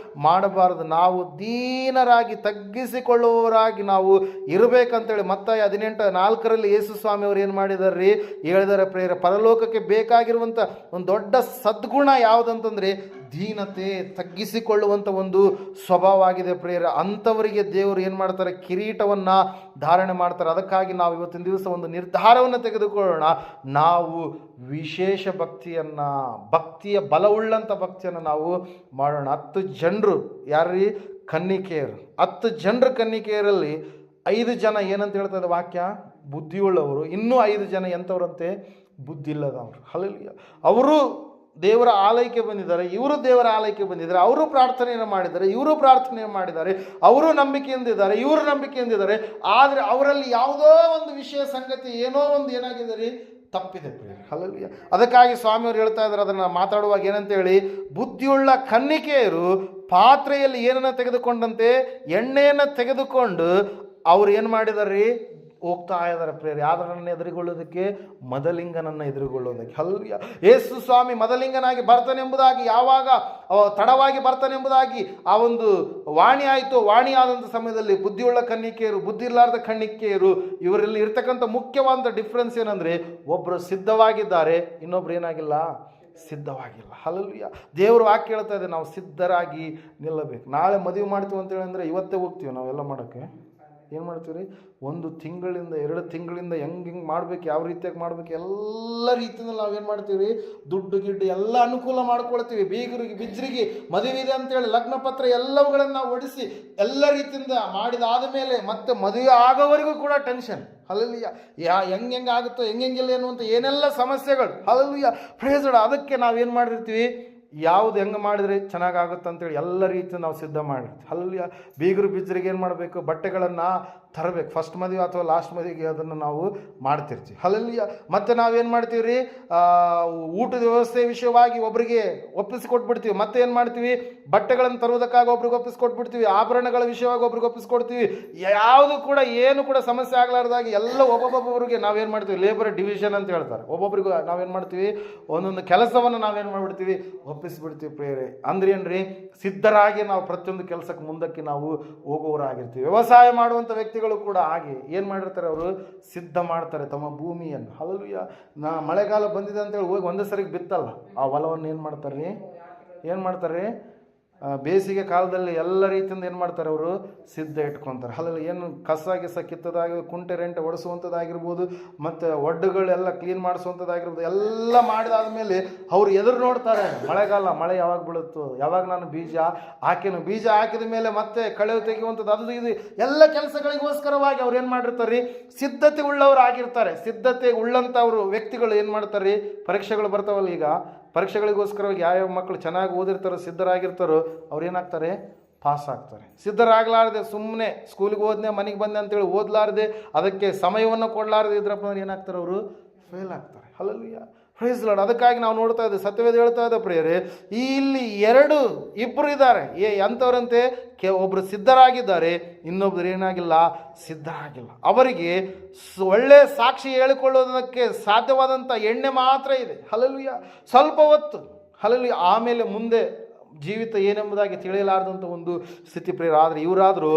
ಮಾಡಬಾರದು. ನಾವು ದೀನರಾಗಿ ತಗ್ಗಿಸಿಕೊಳ್ಳುವವರಾಗಿ ನಾವು ಇರಬೇಕಂತೇಳಿ ಮತ್ತಾಯ 18:4 ಯೇಸು ಸ್ವಾಮಿ ಅವರು ಏನು ಮಾಡಿದಾರ್ರಿ? ಹೇಳಿದಾರೆ ಪ್ರೇಯರ. ಪರಲೋಕಕ್ಕೆ ಬೇಕಾಗಿರುವಂಥ ಒಂದು ದೊಡ್ಡ ಸದ್ಗುಣ ಯಾವುದಂತಂದರೆ ದೀನತೆ, ತಗ್ಗಿಸಿಕೊಳ್ಳುವಂಥ ಒಂದು ಸ್ವಭಾವ ಆಗಿದೆ ಪ್ರೇಯರ. ಅಂಥವರಿಗೆ ದೇವರು ಏನು ಮಾಡ್ತಾರೆ? ಕಿರೀಟವನ್ನು ಧಾರಣೆ ಮಾಡ್ತಾರೆ. ಅದಕ್ಕಾಗಿ ನಾವು ಇವತ್ತಿನ ದಿವಸ ಒಂದು ನಿರ್ಧಾರವನ್ನು ತೆಗೆದುಕೊಳ್ಳೋಣ. ನಾವು ವಿಶೇಷ ಭಕ್ತಿಯ ಬಲವುಳ್ಳಂಥ ಭಕ್ತಿಯನ್ನು ನಾವು ಮಾಡೋಣ. 10 ಜನರು ಯಾರ್ರೀ? ಕನ್ನಿಕೆಯರು. 10 ಜನರು ಕನ್ನಿಕೆಯರಲ್ಲಿ 5 ಜನ ಏನಂತ ಹೇಳ್ತದೆ ವಾಕ್ಯ? ಬುದ್ಧಿಯುಳ್ಳವರು. ಇನ್ನೂ 5 ಜನ ಎಂಥವ್ರಂತೆ? ಬುದ್ಧಿ ಇಲ್ಲದವರು. ಹಲ್ಲೆಲೂಯಾ. ಅವರು ದೇವರ ಆಲಯಕ್ಕೆ ಬಂದಿದ್ದಾರೆ, ಇವರು ದೇವರ ಆಲಯಕ್ಕೆ ಬಂದಿದ್ದಾರೆ, ಅವರು ಪ್ರಾರ್ಥನೆಯನ್ನು ಮಾಡಿದ್ದಾರೆ, ಇವರು ಪ್ರಾರ್ಥನೆ ಮಾಡಿದ್ದಾರೆ, ಅವರು ನಂಬಿಕೆಯಿಂದಿದ್ದಾರೆ, ಇವರು ನಂಬಿಕೆಯಿಂದಿದ್ದಾರೆ. ಆದರೆ ಅವರಲ್ಲಿ ಯಾವುದೋ ಒಂದು ವಿಷಯ ಸಂಗತಿ ಏನೋ ಒಂದು ಏನಾಗಿದೆ? ತಪ್ಪಿದೆ ಪ್ರಿಯರೇ. ಹಲ್ಲೆಲೂಯಾ. ಅದಕ್ಕಾಗಿ ಸ್ವಾಮಿಯವರು ಹೇಳ್ತಾ ಇದ್ದಾರೆ, ಅದನ್ನು ಮಾತಾಡುವಾಗ ಏನಂತೇಳಿ, ಬುದ್ಧಿಯುಳ್ಳ ಕನ್ನಿಕೆಯರು ಪಾತ್ರೆಯಲ್ಲಿ ಏನನ್ನು ತೆಗೆದುಕೊಂಡಂತೆ? ಎಣ್ಣೆಯನ್ನು ತೆಗೆದುಕೊಂಡು ಅವ್ರು ಏನು ಮಾಡಿದಾರೆ? ಹೋಗ್ತಾ ಇದ್ದಾರೆ ಪ್ರೇಯರ್. ಯಾರನ್ನು ಎದುರುಗೊಳ್ಳೋದಕ್ಕೆ? ಮದಲಿಂಗನನ್ನು ಎದುರುಗೊಳ್ಳೋದಕ್ಕೆ. ಹಲ್ಲೆಲೂಯಾ. ಯೇಸು ಸ್ವಾಮಿ ಮದಲಿಂಗನಾಗಿ ಬರ್ತಾನೆಂಬುದಾಗಿ, ಯಾವಾಗ ತಡವಾಗಿ ಬರ್ತಾನೆಂಬುದಾಗಿ ಆ ಒಂದು ವಾಣಿ ಆಯಿತು. ವಾಣಿ ಆದಂಥ ಸಮಯದಲ್ಲಿ ಬುದ್ಧಿಯುಳ್ಳ ಕನ್ನಿಕೆಯರು, ಬುದ್ಧಿ ಇರಲಾರ್ದ ಕನ್ನಿಕೆಯರು, ಇವರಲ್ಲಿ ಇರ್ತಕ್ಕಂಥ ಮುಖ್ಯವಾದ ಡಿಫ್ರೆನ್ಸ್ ಏನಂದರೆ, ಒಬ್ಬರು ಸಿದ್ಧವಾಗಿದ್ದಾರೆ, ಇನ್ನೊಬ್ರು ಏನಾಗಿಲ್ಲ? ಸಿದ್ಧವಾಗಿಲ್ಲ. ಹಲ್ಲೆಲೂಯಾ. ದೇವರು ವಾಕ್ಯ ಹೇಳ್ತಾ ಇದೆ, ನಾವು ಸಿದ್ಧರಾಗಿ ನಿಲ್ಲಬೇಕು. ನಾಳೆ ಮದುವೆ ಮಾಡ್ತೀವಿ ಅಂತೇಳಿ ಅಂದರೆ ಇವತ್ತೇ ಹೋಗ್ತೀವಿ ನಾವೆಲ್ಲ ಮಾಡೋಕ್ಕೆ. ಏನು ಮಾಡ್ತೀವಿ ರೀ? 1 ತಿಂಗಳಿಂದ 2 ತಿಂಗಳಿಂದ ಹೆಂಗೆ ಮಾಡಬೇಕು, ಯಾವ ರೀತಿಯಾಗಿ ಮಾಡಬೇಕು, ಎಲ್ಲ ರೀತಿಯಿಂದ ನಾವೇನು ಮಾಡ್ತೀವಿ ರೀ? ದುಡ್ಡು ಗಿಡ್ಡು ಎಲ್ಲ ಅನುಕೂಲ ಮಾಡ್ಕೊಳ್ತೀವಿ. ಬೀಗರಿಗೆ ಬಿಜ್ರಿಗೆ ಮದುವೆ ಇದೆ ಅಂತೇಳಿ ಲಗ್ನ ಪತ್ರ ಎಲ್ಲವುಗಳನ್ನು ನಾವು ಹೊಡಿಸಿ ಎಲ್ಲ ರೀತಿಯಿಂದ ಮಾಡಿದಾದ ಮೇಲೆ ಮತ್ತೆ ಮದುವೆ ಆಗೋವರೆಗೂ ಕೂಡ ಟೆನ್ಷನ್. ಹಲ್ಲೆಲೂಯಾ. ಹೆಂಗೆ ಆಗುತ್ತೋ ಹೆಂಗೆಲ್ಲ ಅನ್ನುವಂಥ ಏನೆಲ್ಲ ಸಮಸ್ಯೆಗಳು. ಹಲ್ಲೆಲೂಯಾ. Praise Lord. ಅದಕ್ಕೆ ನಾವೇನು ಮಾಡಿರ್ತೀವಿ? ಯಾವುದು ಹೆಂಗೆ ಮಾಡಿದರೆ ಚೆನ್ನಾಗಾಗುತ್ತೆ ಅಂತೇಳಿ ಎಲ್ಲ ರೀತಿ ನಾವು ಸಿದ್ಧ ಮಾಡಿರ್ತೀವಿ. ಹಲ್ಲೆಲೂಯಾ. ಬೀಗರು ಬಿಜ್ಜರಿಗೆ ಏನು ಮಾಡಬೇಕು? ಬಟ್ಟೆಗಳನ್ನು ತರಬೇಕು. ಫಸ್ಟ್ ಮದುವೆ ಅಥವಾ ಲಾಸ್ಟ್ ಮದುವೆಗೆ ಅದನ್ನು ನಾವು ಮಾಡ್ತಿರ್ತೀವಿ. ಹಲಲಿಯ. ಮತ್ತು ನಾವೇನು ಮಾಡ್ತೀವಿ ರೀ, ಊಟದ ವ್ಯವಸ್ಥೆ ವಿಷಯವಾಗಿ ಒಬ್ಬರಿಗೆ ಒಪ್ಪಿಸಿಕೊಟ್ಬಿಡ್ತೀವಿ. ಮತ್ತೆ ಏನು ಮಾಡ್ತೀವಿ, ಬಟ್ಟೆಗಳನ್ನು ತರುವುದಕ್ಕಾಗಿ ಒಬ್ರಿಗೆ ಒಪ್ಪಿಸ್ಕೊಟ್ಬಿಡ್ತೀವಿ. ಆಭರಣಗಳ ವಿಷಯವಾಗಿ ಒಬ್ರಿಗೆ ಒಪ್ಪಿಸ್ಕೊಡ್ತೀವಿ. ಯಾವುದು ಕೂಡ ಏನು ಕೂಡ ಸಮಸ್ಯೆ ಆಗಲಾರ್ದಾಗಿ ಎಲ್ಲ ಒಬ್ಬೊಬ್ಬೊಬ್ಬರಿಗೆ ನಾವೇನು ಮಾಡ್ತೀವಿ, ಲೇಬರ್ ಡಿವಿಷನ್ ಅಂತ ಹೇಳ್ತಾರೆ. ಒಬ್ಬೊಬ್ರಿಗೂ ನಾವೇನು ಮಾಡ್ತೀವಿ, ಒಂದೊಂದು ಕೆಲಸವನ್ನು ನಾವೇನು ಮಾಡಿಬಿಡ್ತೀವಿ, ಒಪ್ಪಿಸ್ಬಿಡ್ತೀವಿ. ಪ್ರೇರೆ ಅಂದ್ರೆ ಏನ್ರಿ, ಸಿದ್ಧರಾಗಿ ನಾವು ಪ್ರತಿಯೊಂದು ಕೆಲಸಕ್ಕೆ ಮುಂದಕ್ಕೆ ನಾವು ಹೋಗುವವರಾಗಿರ್ತೀವಿ. ವ್ಯವಸಾಯ ಮಾಡುವಂಥ ವ್ಯಕ್ತಿಗಳು ಕೂಡ ಹಾಗೆ ಏನು ಮಾಡಿರ್ತಾರೆ, ಅವರು ಸಿದ್ಧ ಮಾಡ್ತಾರೆ ತಮ್ಮ ಭೂಮಿಯನ್ನು. ಹಲಲುಯ್ಯ. ಮಳೆಗಾಲ ಬಂದಿದೆ ಅಂತೇಳಿ ಹೋಗಿ ಒಂದೇ ಸರಿಗೆ ಬಿತ್ತಲ್ಲ, ಆ ಹೊಲವನ್ನು ಏನು ಮಾಡ್ತಾರೆ, ಬೇಸಿಗೆ ಕಾಲದಲ್ಲಿ ಎಲ್ಲ ರೀತಿಯಿಂದ ಏನು ಮಾಡ್ತಾರೆ, ಅವರು ಸಿದ್ಧ ಇಟ್ಕೊತಾರೆ. ಅಲ್ಲಲ್ಲಿ ಏನು ಕಸ ಕಿತ್ತದಾಗಿ, ಕುಂಟೆ ರೆಂಟೆ ಒಡಿಸುವಂಥದ್ದಾಗಿರ್ಬೋದು, ಮತ್ತು ಒಡ್ಡುಗಳೆಲ್ಲ ಕ್ಲೀನ್ ಮಾಡಿಸುವಂಥದ್ದಾಗಿರ್ಬೋದು, ಎಲ್ಲ ಮಾಡಿದಾದ ಮೇಲೆ ಅವ್ರು ಎದುರು ನೋಡ್ತಾರೆ, ಮಳೆ ಯಾವಾಗ ಬೀಳುತ್ತೋ, ಯಾವಾಗ ನಾನು ಬೀಜ ಹಾಕಿದ ಮೇಲೆ ಮತ್ತೆ ಕಳೆ ತೆಗೆಯುವಂಥದ್ದು, ಅದು ಇದು ಎಲ್ಲ ಕೆಲಸಗಳಿಗೋಸ್ಕರವಾಗಿ ಅವ್ರು ಏನು ಮಾಡಿರ್ತಾರೆ, ಸಿದ್ಧತೆ ಉಳ್ಳವರು ಆಗಿರ್ತಾರೆ. ಸಿದ್ಧತೆ ಉಳ್ಳಂಥವ್ರು ವ್ಯಕ್ತಿಗಳು ಏನು ಮಾಡ್ತಾರೆ, ಪರೀಕ್ಷೆಗಳು ಬರ್ತಾವಲ್ಲ, ಈಗ ಪರೀಕ್ಷೆಗಳಿಗೋಸ್ಕರವಾಗಿ ಯಾವ್ಯಾವ ಮಕ್ಕಳು ಚೆನ್ನಾಗಿ ಓದಿರ್ತಾರೋ, ಸಿದ್ಧರಾಗಿರ್ತಾರೋ, ಅವ್ರು ಏನಾಗ್ತಾರೆ, ಪಾಸ್ ಆಗ್ತಾರೆ. ಸಿದ್ಧರಾಗಲಾರದೆ ಸುಮ್ಮನೆ ಸ್ಕೂಲಿಗೆ ಹೋದ್ನೆ ಮನೆಗೆ ಬಂದೆ ಅಂತೇಳಿ ಓದಲಾರದೆ, ಅದಕ್ಕೆ ಸಮಯವನ್ನು ಕೊಡಲಾರದೆ ಇದ್ರಪ್ಪ ಅಂದ್ರೆ ಏನಾಗ್ತಾರೆ, ಅವರು ಫೇಲ್ ಆಗ್ತಾರೆ. ಹಲ್ಲಲ್ಲೆಲೂಯಾ, ಪ್ರೈಸ್ ಲಾರ್ಡ್. ಅದಕ್ಕಾಗಿ ನಾವು ನೋಡ್ತಾ ಇದ್ದೇವೆ, ಸತ್ಯವೇದ ಹೇಳ್ತಾ ಇದ್ದ ಪ್ರಿಯರೇ, ಇಲ್ಲಿ ಇಬ್ಬರು ಇದ್ದಾರೆ. ಎಂಥವ್ರಂತೆ, ಒಬ್ಬರು ಸಿದ್ಧರಾಗಿದ್ದಾರೆ, ಇನ್ನೊಬ್ಬರು ಏನಾಗಿಲ್ಲ, ಸಿದ್ಧರಾಗಿಲ್ಲ. ಅವರಿಗೆ ಒಳ್ಳೆ ಸಾಕ್ಷಿ ಹೇಳಿಕೊಳ್ಳೋದಕ್ಕೆ ಸಾಧ್ಯವಾದಂಥ ಎಣ್ಣೆ ಮಾತ್ರ ಇದೆ. ಹಲ್ಲಲ್ಲೆಲೂಯಾ. ಸ್ವಲ್ಪ ಹೊತ್ತು, ಹಲ್ಲಲ್ಲೆಲೂಯಾ, ಆಮೇಲೆ ಮುಂದೆ ಜೀವಿತ ಏನೆಂಬುದಾಗಿ ತಿಳಿಯಲಾರದಂಥ ಒಂದು ಸ್ಥಿತಿ ಪ್ರಿಯರ. ಆದರೆ ಇವರಾದರೂ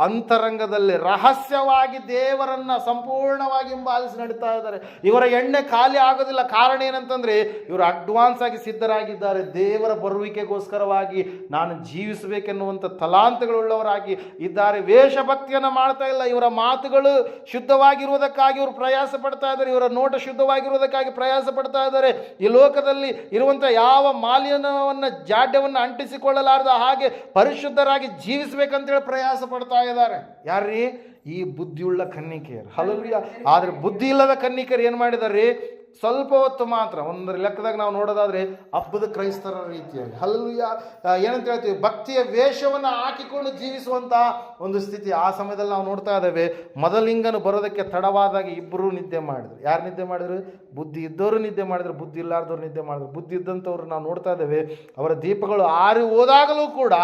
ಅಂತರಂಗದಲ್ಲಿ ರಹಸ್ಯವಾಗಿ ದೇವರನ್ನು ಸಂಪೂರ್ಣವಾಗಿ ಹಿಂಬಾಲಿಸಿ ನಡೀತಾ ಇದ್ದಾರೆ. ಇವರ ಎಣ್ಣೆ ಖಾಲಿ ಆಗೋದಿಲ್ಲ. ಕಾರಣ ಏನಂತಂದರೆ, ಇವರು ಅಡ್ವಾನ್ಸ್ ಆಗಿ ಸಿದ್ಧರಾಗಿದ್ದಾರೆ. ದೇವರ ಬರುವಿಕೆಗೋಸ್ಕರವಾಗಿ ನಾನು ಜೀವಿಸಬೇಕೆನ್ನುವಂಥ ತಲಾಂತಗಳುಳ್ಳವರಾಗಿ ಇದ್ದಾರೆ. ವೇಷಭಕ್ತಿಯನ್ನು ಮಾಡ್ತಾ ಇಲ್ಲ. ಇವರ ಮಾತುಗಳು ಶುದ್ಧವಾಗಿರುವುದಕ್ಕಾಗಿ ಇವರು ಪ್ರಯಾಸ ಪಡ್ತಾ ಇದ್ದಾರೆ. ಇವರ ನೋಟ ಶುದ್ಧವಾಗಿರುವುದಕ್ಕಾಗಿ ಪ್ರಯಾಸ ಪಡ್ತಾ ಇದ್ದಾರೆ. ಈ ಲೋಕದಲ್ಲಿ ಇರುವಂಥ ಯಾವ ಮಾಲಿನ್ಯವನ್ನು, ಜಾಡ್ಯವನ್ನು ಅಂಟಿಸಿಕೊಳ್ಳಲಾರದ ಹಾಗೆ ಪರಿಶುದ್ಧರಾಗಿ ಜೀವಿಸಬೇಕಂತೇಳಿ ಪ್ರಯಾಸ ಪಡ್ತಾ ಇದ್ದಾರೆ. ಯಾರ್ರೀ? ಈ ಬುದ್ಧಿಯುಳ್ಳ ಕನ್ನಿಕೆಯರು. ಹಲ್ಲಲ್ಲೆಲೂಯಾ. ಆದರೆ ಬುದ್ಧಿ ಇಲ್ಲದ ಕನ್ನಿಕೆಯರು ಏನು ಮಾಡಿದಾರೆ, ಸ್ವಲ್ಪ ಹೊತ್ತು ಮಾತ್ರ, ಒಂದು ಲೆಕ್ಕದಾಗ ನಾವು ನೋಡೋದಾದರೆ ಹಬ್ಬದ ಕ್ರೈಸ್ತರ ರೀತಿಯಾಗಿ, ಹಲ್ಲಲ್ಲೆಲೂಯಾ, ಏನಂತ ಹೇಳ್ತೀವಿ, ಭಕ್ತಿಯ ವೇಷವನ್ನು ಹಾಕಿಕೊಂಡು ಜೀವಿಸುವಂಥ ಒಂದು ಸ್ಥಿತಿ. ಆ ಸಮಯದಲ್ಲಿ ನಾವು ನೋಡ್ತಾ ಇದ್ದೇವೆ, ಮೊದಲಿಂಗನು ಬರೋದಕ್ಕೆ ತಡವಾದಾಗ ಇಬ್ಬರು ನಿದ್ದೆ ಮಾಡಿದ್ರು. ಯಾರು ನಿದ್ದೆ ಮಾಡಿದ್ರು? ಬುದ್ಧಿ ಇದ್ದವರು ನಿದ್ದೆ ಮಾಡಿದ್ರು, ಬುದ್ಧಿ ಇಲ್ಲಾರ್ದವ್ರು ನಿದ್ದೆ ಮಾಡಿದ್ರು. ಬುದ್ಧಿ ಇದ್ದಂಥವ್ರು ನಾವು ನೋಡ್ತಾ ಇದ್ದೇವೆ, ಅವರ ದೀಪಗಳು ಆರಿ ಹೋದಾಗಲೂ ಕೂಡ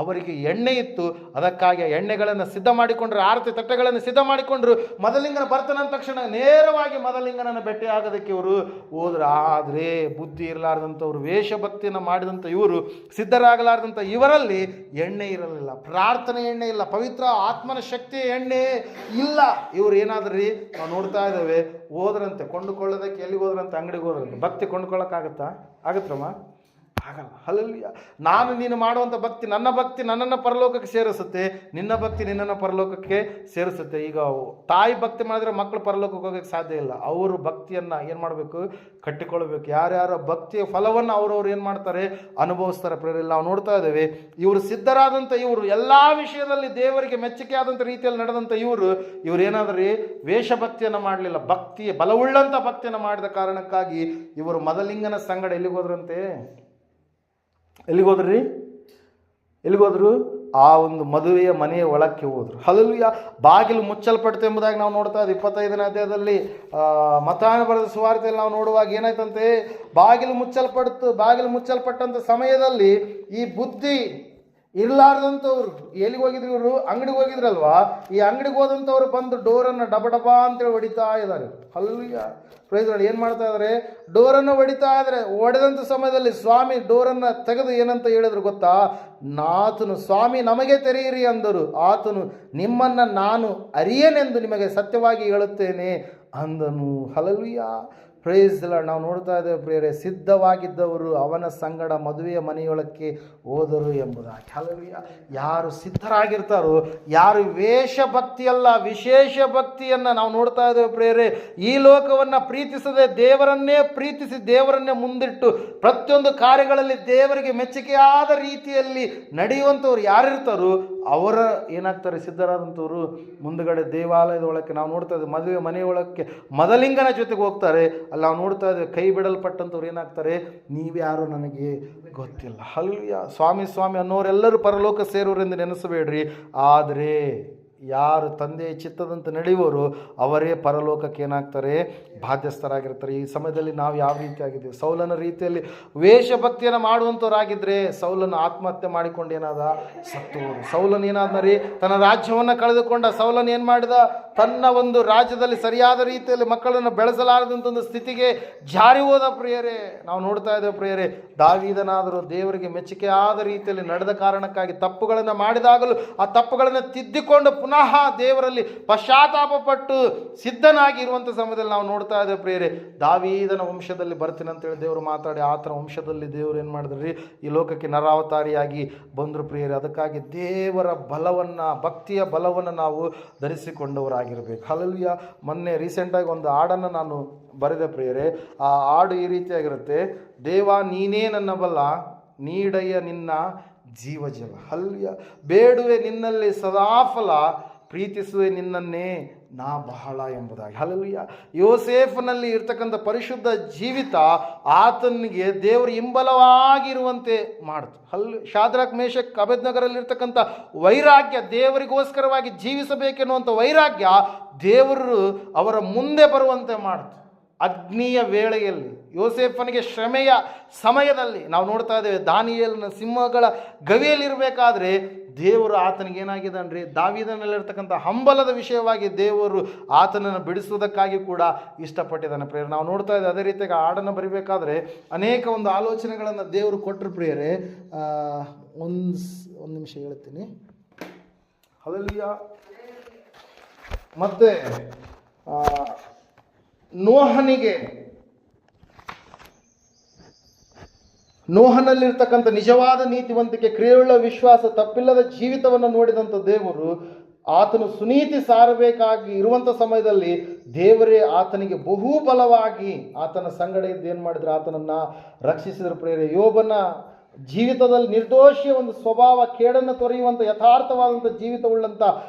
ಅವರಿಗೆ ಎಣ್ಣೆ ಇತ್ತು. ಅದಕ್ಕಾಗಿ ಎಣ್ಣೆಗಳನ್ನು ಸಿದ್ಧ ಮಾಡಿಕೊಂಡ್ರು, ಆರತಿ ತಟ್ಟೆಗಳನ್ನು ಸಿದ್ಧ ಮಾಡಿಕೊಂಡ್ರು. ಮೊದಲಿಂಗನ ಬರ್ತಾನ ತಕ್ಷಣ ನೇರವಾಗಿ ಮೊದಲಿಂಗನನ್ನು ಭೇಟಿ ಆಗೋದಕ್ಕೆ ಇವರು ಹೋದ್ರು. ಆದರೆ ಬುದ್ಧಿ ಇರಲಾರ್ದಂಥವ್ರು, ವೇಷಭಕ್ತಿಯನ್ನು ಮಾಡಿದಂಥ ಇವರು, ಸಿದ್ಧರಾಗಲಾರ್ದಂಥ ಇವರಲ್ಲಿ ಎಣ್ಣೆ ಇರಲಿಲ್ಲ. ಪ್ರಾರ್ಥನೆ ಎಣ್ಣೆ ಇಲ್ಲ, ಪವಿತ್ರ ಆತ್ಮನ ಶಕ್ತಿಯ ಎಣ್ಣೆ ಇಲ್ಲ. ಇವರು ಏನಾದ್ರಿ, ನಾವು ನೋಡ್ತಾ ಇದ್ದೇವೆ, ಹೋದ್ರಂತೆ ಕೊಂಡುಕೊಳ್ಳೋದಕ್ಕೆ. ಎಲ್ಲಿಗೆ ಹೋದ್ರಂತೆ? ಅಂಗಡಿಗೆ ಹೋದ್ರಂತೆ. ಭಕ್ತಿ ಕೊಂಡುಕೊಳ್ಳೋಕ್ಕಾಗತ್ತಾ? ಆಗತ್ತಮ್ಮ? ಆಗಲ್ಲ. ಹಲ್ಲಲ್ಲೆಲೂಯಾ. ನೀನು ಮಾಡುವಂಥ ಭಕ್ತಿ, ನನ್ನ ಭಕ್ತಿ ನನ್ನನ್ನು ಪರಲೋಕಕ್ಕೆ ಸೇರಿಸುತ್ತೆ, ನಿನ್ನ ಭಕ್ತಿ ನಿನ್ನನ್ನು ಪರಲೋಕಕ್ಕೆ ಸೇರಿಸುತ್ತೆ. ಈಗ ತಾಯಿ ಭಕ್ತಿ ಮಾಡಿದ್ರೆ ಮಕ್ಕಳು ಪರಲೋಕಕ್ಕೆ ಹೋಗೋಕ್ಕೆ ಸಾಧ್ಯ ಇಲ್ಲ. ಅವರು ಭಕ್ತಿಯನ್ನು ಏನು ಮಾಡಬೇಕು? ಕಟ್ಟಿಕೊಳ್ಬೇಕು. ಯಾರ್ಯಾರ ಭಕ್ತಿಯ ಫಲವನ್ನು ಅವರವ್ರು ಏನು ಮಾಡ್ತಾರೆ? ಅನುಭವಿಸ್ತಾರೆ. ಪ್ರೇರಿಲ್ಲ. ನಾವು ನೋಡ್ತಾ ಇದ್ದೇವೆ, ಇವರು ಸಿದ್ಧರಾದಂಥ ಇವರು, ಎಲ್ಲ ವಿಷಯದಲ್ಲಿ ದೇವರಿಗೆ ಮೆಚ್ಚುಗೆ ಆದಂಥ ರೀತಿಯಲ್ಲಿ ನಡೆದಂಥ ಇವರು ಏನಾದ್ರಿ, ವೇಷಭಕ್ತಿಯನ್ನು ಮಾಡಲಿಲ್ಲ. ಭಕ್ತಿಯ ಬಲವುಳ್ಳಂಥ ಭಕ್ತಿಯನ್ನು ಮಾಡಿದ ಕಾರಣಕ್ಕಾಗಿ ಇವರು ಮೊದಲಿಂಗನ ಸಂಗಡ ಎಲ್ಲಿಗೆ ಹೋದ್ರು? ಆ ಒಂದು ಮದುವೆಯ ಮನೆಯ ಒಳಕ್ಕೆ ಹೋದರು. ಹಲ್ಲಲ್ಲೆಲೂಯಾ. ಬಾಗಿಲು ಮುಚ್ಚಲ್ಪಡ್ತು ಎಂಬುದಾಗಿ ನಾವು ನೋಡ್ತಾ ಇದ್ದೀವಿ. 25ನೇ ಅಧ್ಯಾಯದಲ್ಲಿ ಮತ್ತಾಯನ ಬರೆದ ಸುವಾರ್ತೆಯಲ್ಲಿ ನಾವು ನೋಡುವಾಗ ಏನಾಯ್ತಂತೆ, ಬಾಗಿಲು ಮುಚ್ಚಲ್ಪಟ್ಟಂಥ ಸಮಯದಲ್ಲಿ ಈ ಬುದ್ಧಿ ಇರಲಾರ್ದಂಥವ್ರು ಎಲ್ಲಿಗೆ ಹೋಗಿದ್ರು? ಇವರು ಅಂಗಡಿಗೆ ಹೋಗಿದ್ರಲ್ವಾ, ಈ ಅಂಗಡಿಗೆ ಹೋದಂಥವ್ರು ಬಂದು ಡೋರನ್ನು ಡಬ ಅಂತೇಳಿ ಹೊಡಿತಾ ಇದ್ದಾರೆ. ಹಲ್ಲಲ್ಲೆಲೂಯಾ. Praise Lord. ಏನು ಮಾಡ್ತಾ ಇದ್ದಾರೆ? ಡೋರನ್ನು ಹೊಡಿತಾ ಇದ್ದಾರೆ. ಹೊಡೆದಂಥ ಸಮಯದಲ್ಲಿ ಸ್ವಾಮಿ ಡೋರನ್ನು ತೆಗೆದು ಏನಂತ ಹೇಳಿದ್ರು ಗೊತ್ತಾ? ಆತನು, ಸ್ವಾಮಿ ನಮಗೆ ತೆರೆಯಿರಿ ಅಂದರು. ಆತನು, ನಿಮ್ಮನ್ನು ನಾನು ಅರಿಯನೆಂದು ನಿಮಗೆ ಸತ್ಯವಾಗಿ ಹೇಳುತ್ತೇನೆ ಅಂದನು. ಹಲ್ಲಲ್ಲೆಲೂಯಾ. Praise Lord. ನಾವು ನೋಡ್ತಾ ಇದ್ದೇವೆ ಪ್ರಿಯರೇ, ಸಿದ್ಧವಾಗಿದ್ದವರು ಅವನ ಸಂಗಡ ಮದುವೆಯ ಮನೆಯೊಳಕ್ಕೆ ಹೋದರು ಎಂಬುದಾಗಿ. ಹಲ್ಲಲ್ಲೆಲೂಯಾ. ಯಾರು ಸಿದ್ಧರಾಗಿರ್ತಾರೋ, ಯಾರು ವೇಷಭಕ್ತಿಯಲ್ಲ ವಿಶೇಷ ಭಕ್ತಿಯನ್ನು ನಾವು ನೋಡ್ತಾ ಇದ್ದೇವೆ ಪ್ರಿಯರೇ. ಈ ಲೋಕವನ್ನು ಪ್ರೀತಿಸದೆ ದೇವರನ್ನೇ ಪ್ರೀತಿಸಿ, ದೇವರನ್ನೇ ಮುಂದಿಟ್ಟು ಪ್ರತಿಯೊಂದು ಕಾರ್ಯಗಳಲ್ಲಿ ದೇವರಿಗೆ ಮೆಚ್ಚುಗೆಯಾದ ರೀತಿಯಲ್ಲಿ ನಡೆಯುವಂಥವ್ರು ಯಾರಿರ್ತಾರೋ ಅವರ ಏನಾಗ್ತಾರೆ? ಸಿದ್ಧರಾದಂಥವ್ರು ಮುಂದುಗಡೆ ದೇವಾಲಯದ ಒಳಕ್ಕೆ ನಾವು ನೋಡ್ತಾ ಇದ್ದೇವೆ, ಮದುವೆ ಮನೆಯೊಳಕ್ಕೆ ಮೊದಲಿಂಗನ ಜೊತೆಗೆ ಹೋಗ್ತಾರೆ. ಅಲ್ಲಿ ನಾವು ನೋಡ್ತಾ ಇದ್ದೇವೆ, ಕೈ ಬಿಡಲ್ಪಟ್ಟಂಥವ್ರು ಏನಾಗ್ತಾರೆ? ನೀವ್ಯಾರು ನನಗೆ ಗೊತ್ತಿಲ್ಲ. ಹಲ್ಲಲ್ಲೆಲೂಯಾ. ಸ್ವಾಮಿ ಅನ್ನೋರೆಲ್ಲರೂ ಪರಲೋಕ ಸೇರುವರೆಂದು ನೆನೆಸಬೇಡ್ರಿ. ಆದರೆ ಯಾರು ತಂದೆಯ ಚಿತ್ತದಂತೆ ನಡೆಯುವವರು ಅವರೇ ಪರಲೋಕಕ್ಕೆ ಏನಾಗ್ತಾರೆ, ಬಾಧ್ಯಸ್ಥರಾಗಿರ್ತಾರೆ. ಈ ಸಮಯದಲ್ಲಿ ನಾವು ಯಾವ ರೀತಿಯಾಗಿದ್ದೀವಿ? ಸೌಲನ ರೀತಿಯಲ್ಲಿ ವೇಷಭಕ್ತಿಯನ್ನು ಮಾಡುವಂಥವರಾಗಿದ್ದರೆ ಸೌಲನ ಆತ್ಮಹತ್ಯೆ ಮಾಡಿಕೊಂಡು ಏನಾದ, ಸತ್ತು ಹೋದ. ಸೌಲನ್ ಏನಾದ್ನರಿ, ತನ್ನ ರಾಜ್ಯವನ್ನು ಕಳೆದುಕೊಂಡ. ಸೌಲನ್ ಏನು ಮಾಡಿದ, ತನ್ನ ಒಂದು ರಾಜ್ಯದಲ್ಲಿ ಸರಿಯಾದ ರೀತಿಯಲ್ಲಿ ಮಕ್ಕಳನ್ನು ಬೆಳೆಸಲಾರದಂಥ ಒಂದು ಸ್ಥಿತಿಗೆ ಜಾರಿ ಹೋದ. ಪ್ರಿಯರೇ, ನಾವು ನೋಡ್ತಾ ಇದ್ದೇವೆ ಪ್ರಿಯರೇ, ದಾವೀದನಾದರೂ ದೇವರಿಗೆ ಮೆಚ್ಚುಗೆಯಾದ ರೀತಿಯಲ್ಲಿ ನಡೆದ ಕಾರಣಕ್ಕಾಗಿ ತಪ್ಪುಗಳನ್ನು ಮಾಡಿದಾಗಲೂ ಆ ತಪ್ಪುಗಳನ್ನು ತಿದ್ದಿಕೊಂಡು ಪುನಃ ದೇವರಲ್ಲಿ ಪಶ್ಚಾತ್ತಾಪಪಟ್ಟು ಸಿದ್ಧನಾಗಿ ಇರುವಂಥ ಸಮಯದಲ್ಲಿ ನಾವು ನೋಡ್ತಾ ಇದ್ದೇವೆ ಪ್ರಿಯರೇ. ದಾವೀದನ ವಂಶದಲ್ಲಿ ಬರ್ತೀನಿ ಅಂತೇಳಿ ದೇವರು ಮಾತಾಡಿ ಆತನ ವಂಶದಲ್ಲಿ ದೇವರು ಏನು ಮಾಡಿದ್ರಿ, ಈ ಲೋಕಕ್ಕೆ ನರಾವತಾರಿಯಾಗಿ ಬಂದರು ಪ್ರಿಯರೇ. ಅದಕ್ಕಾಗಿ ದೇವರ ಬಲವನ್ನು, ಭಕ್ತಿಯ ಬಲವನ್ನು ನಾವು ಧರಿಸಿಕೊಂಡವರಾಗಿರಬೇಕು. ಹಲ್ಲೆಲೂಯಾ. ಮೊನ್ನೆ ರೀಸೆಂಟಾಗಿ ಒಂದು ಹಾಡನ್ನು ನಾನು ಬರೆದೆ ಪ್ರಿಯರೇ. ಆ ಹಾಡು ಈ ರೀತಿಯಾಗಿರುತ್ತೆ: ದೇವ ನೀನೇ ನನ್ನ ಬಲ, ನೀಡಯ್ಯ ನಿನ್ನ ಜೀವಜಲ. ಹಲ್ಲೆಲೂಯಾ. ಬೇಡುವೆ ನಿನ್ನಲ್ಲಿ ಸದಾಫಲ, ಪ್ರೀತಿಸುವೆ ನಿನ್ನನ್ನೇ ನಾ ಬಹಳ ಎಂಬುದಾಗಿ. ಹಲ್ಲೆಲೂಯಾ. ಯೋಸೇಫನಲ್ಲಿ ಇರ್ತಕ್ಕಂಥ ಪರಿಶುದ್ಧ ಜೀವಿತ ಆತನಿಗೆ ದೇವರು ಹಿಂಬಲವಾಗಿರುವಂತೆ ಮಾಡ್ತು. ಶಾದ್ರಕ್, ಮೇಷಕ್, ಅಬೇದ್ನೆಗೋರಲ್ಲಿರ್ತಕ್ಕಂಥ ವೈರಾಗ್ಯ, ದೇವರಿಗೋಸ್ಕರವಾಗಿ ಜೀವಿಸಬೇಕೆನ್ನುವಂಥ ವೈರಾಗ್ಯ ದೇವರು ಅವರ ಮುಂದೆ ಬರುವಂತೆ ಮಾಡ್ತು. ಅಗ್ನಿಯ ವೇಳೆಯಲ್ಲಿ, ಯೋಸೇಫನಿಗೆ ಶ್ರಮೆಯ ಸಮಯದಲ್ಲಿ ನಾವು ನೋಡ್ತಾ ಇದ್ದೇವೆ. ದಾನಿಯೇಲನ ಸಿಂಹಗಳ ಗವಿಯಲ್ಲಿರಬೇಕಾದ್ರೆ ದೇವರು ಆತನಿಗೆ ಏನಾಗಿದ್ದಾನ್ರಿ, ದಾವೀದನಲ್ಲಿರ್ತಕ್ಕಂಥ ಹಂಬಲದ ವಿಷಯವಾಗಿ ದೇವರು ಆತನನ್ನು ಬಿಡಿಸುವುದಕ್ಕಾಗಿ ಕೂಡ ಇಷ್ಟಪಟ್ಟಿದ್ದಾನೆ ಪ್ರಿಯರೇ. ನಾವು ನೋಡ್ತಾ ಇದ್ದೇವೆ. ಅದೇ ರೀತಿಯಾಗಿ ಹಾಡನ್ನು ಬರಿಬೇಕಾದ್ರೆ ಅನೇಕ ಒಂದು ಆಲೋಚನೆಗಳನ್ನು ದೇವರು ಕೊಟ್ಟರು ಪ್ರಿಯರೇ. ಒಂದು ನಿಮಿಷ ಹೇಳ್ತೀನಿ. ಹಲ್ಲೆಲೂಯಾ. ಮತ್ತೆ ನೋಹನಲ್ಲಿರ್ತಕ್ಕಂಥ ನಿಜವಾದ ನೀತಿವಂತಿಕೆ, ಕ್ರಿಯೆಯುಳ್ಳ ವಿಶ್ವಾಸ, ತಪ್ಪಿಲ್ಲದ ಜೀವಿತವನ್ನು ನೋಡಿದಂಥ ದೇವರು ಆತನು ಸುನೀತಿ ಸಾರಬೇಕಾಗಿ ಇರುವಂಥ ಸಮಯದಲ್ಲಿ ದೇವರೇ ಆತನಿಗೆ ಬಹುಬಲವಾಗಿ ಆತನ ಸಂಗಡ ಇದ್ದು ಏನು ಮಾಡಿದ್ರು, ಆತನನ್ನು ರಕ್ಷಿಸಿದ್ರು ಪ್ರಿಯರೇ. ಯೋಬನ ಜೀವಿತದಲ್ಲಿ ನಿರ್ದೋಷಿಯ ಒಂದು ಸ್ವಭಾವ, ಕೇಡನ್ನು ತೊರೆಯುವಂಥ ಯಥಾರ್ಥವಾದಂಥ ಜೀವಿತವುಳ್ಳಂಥ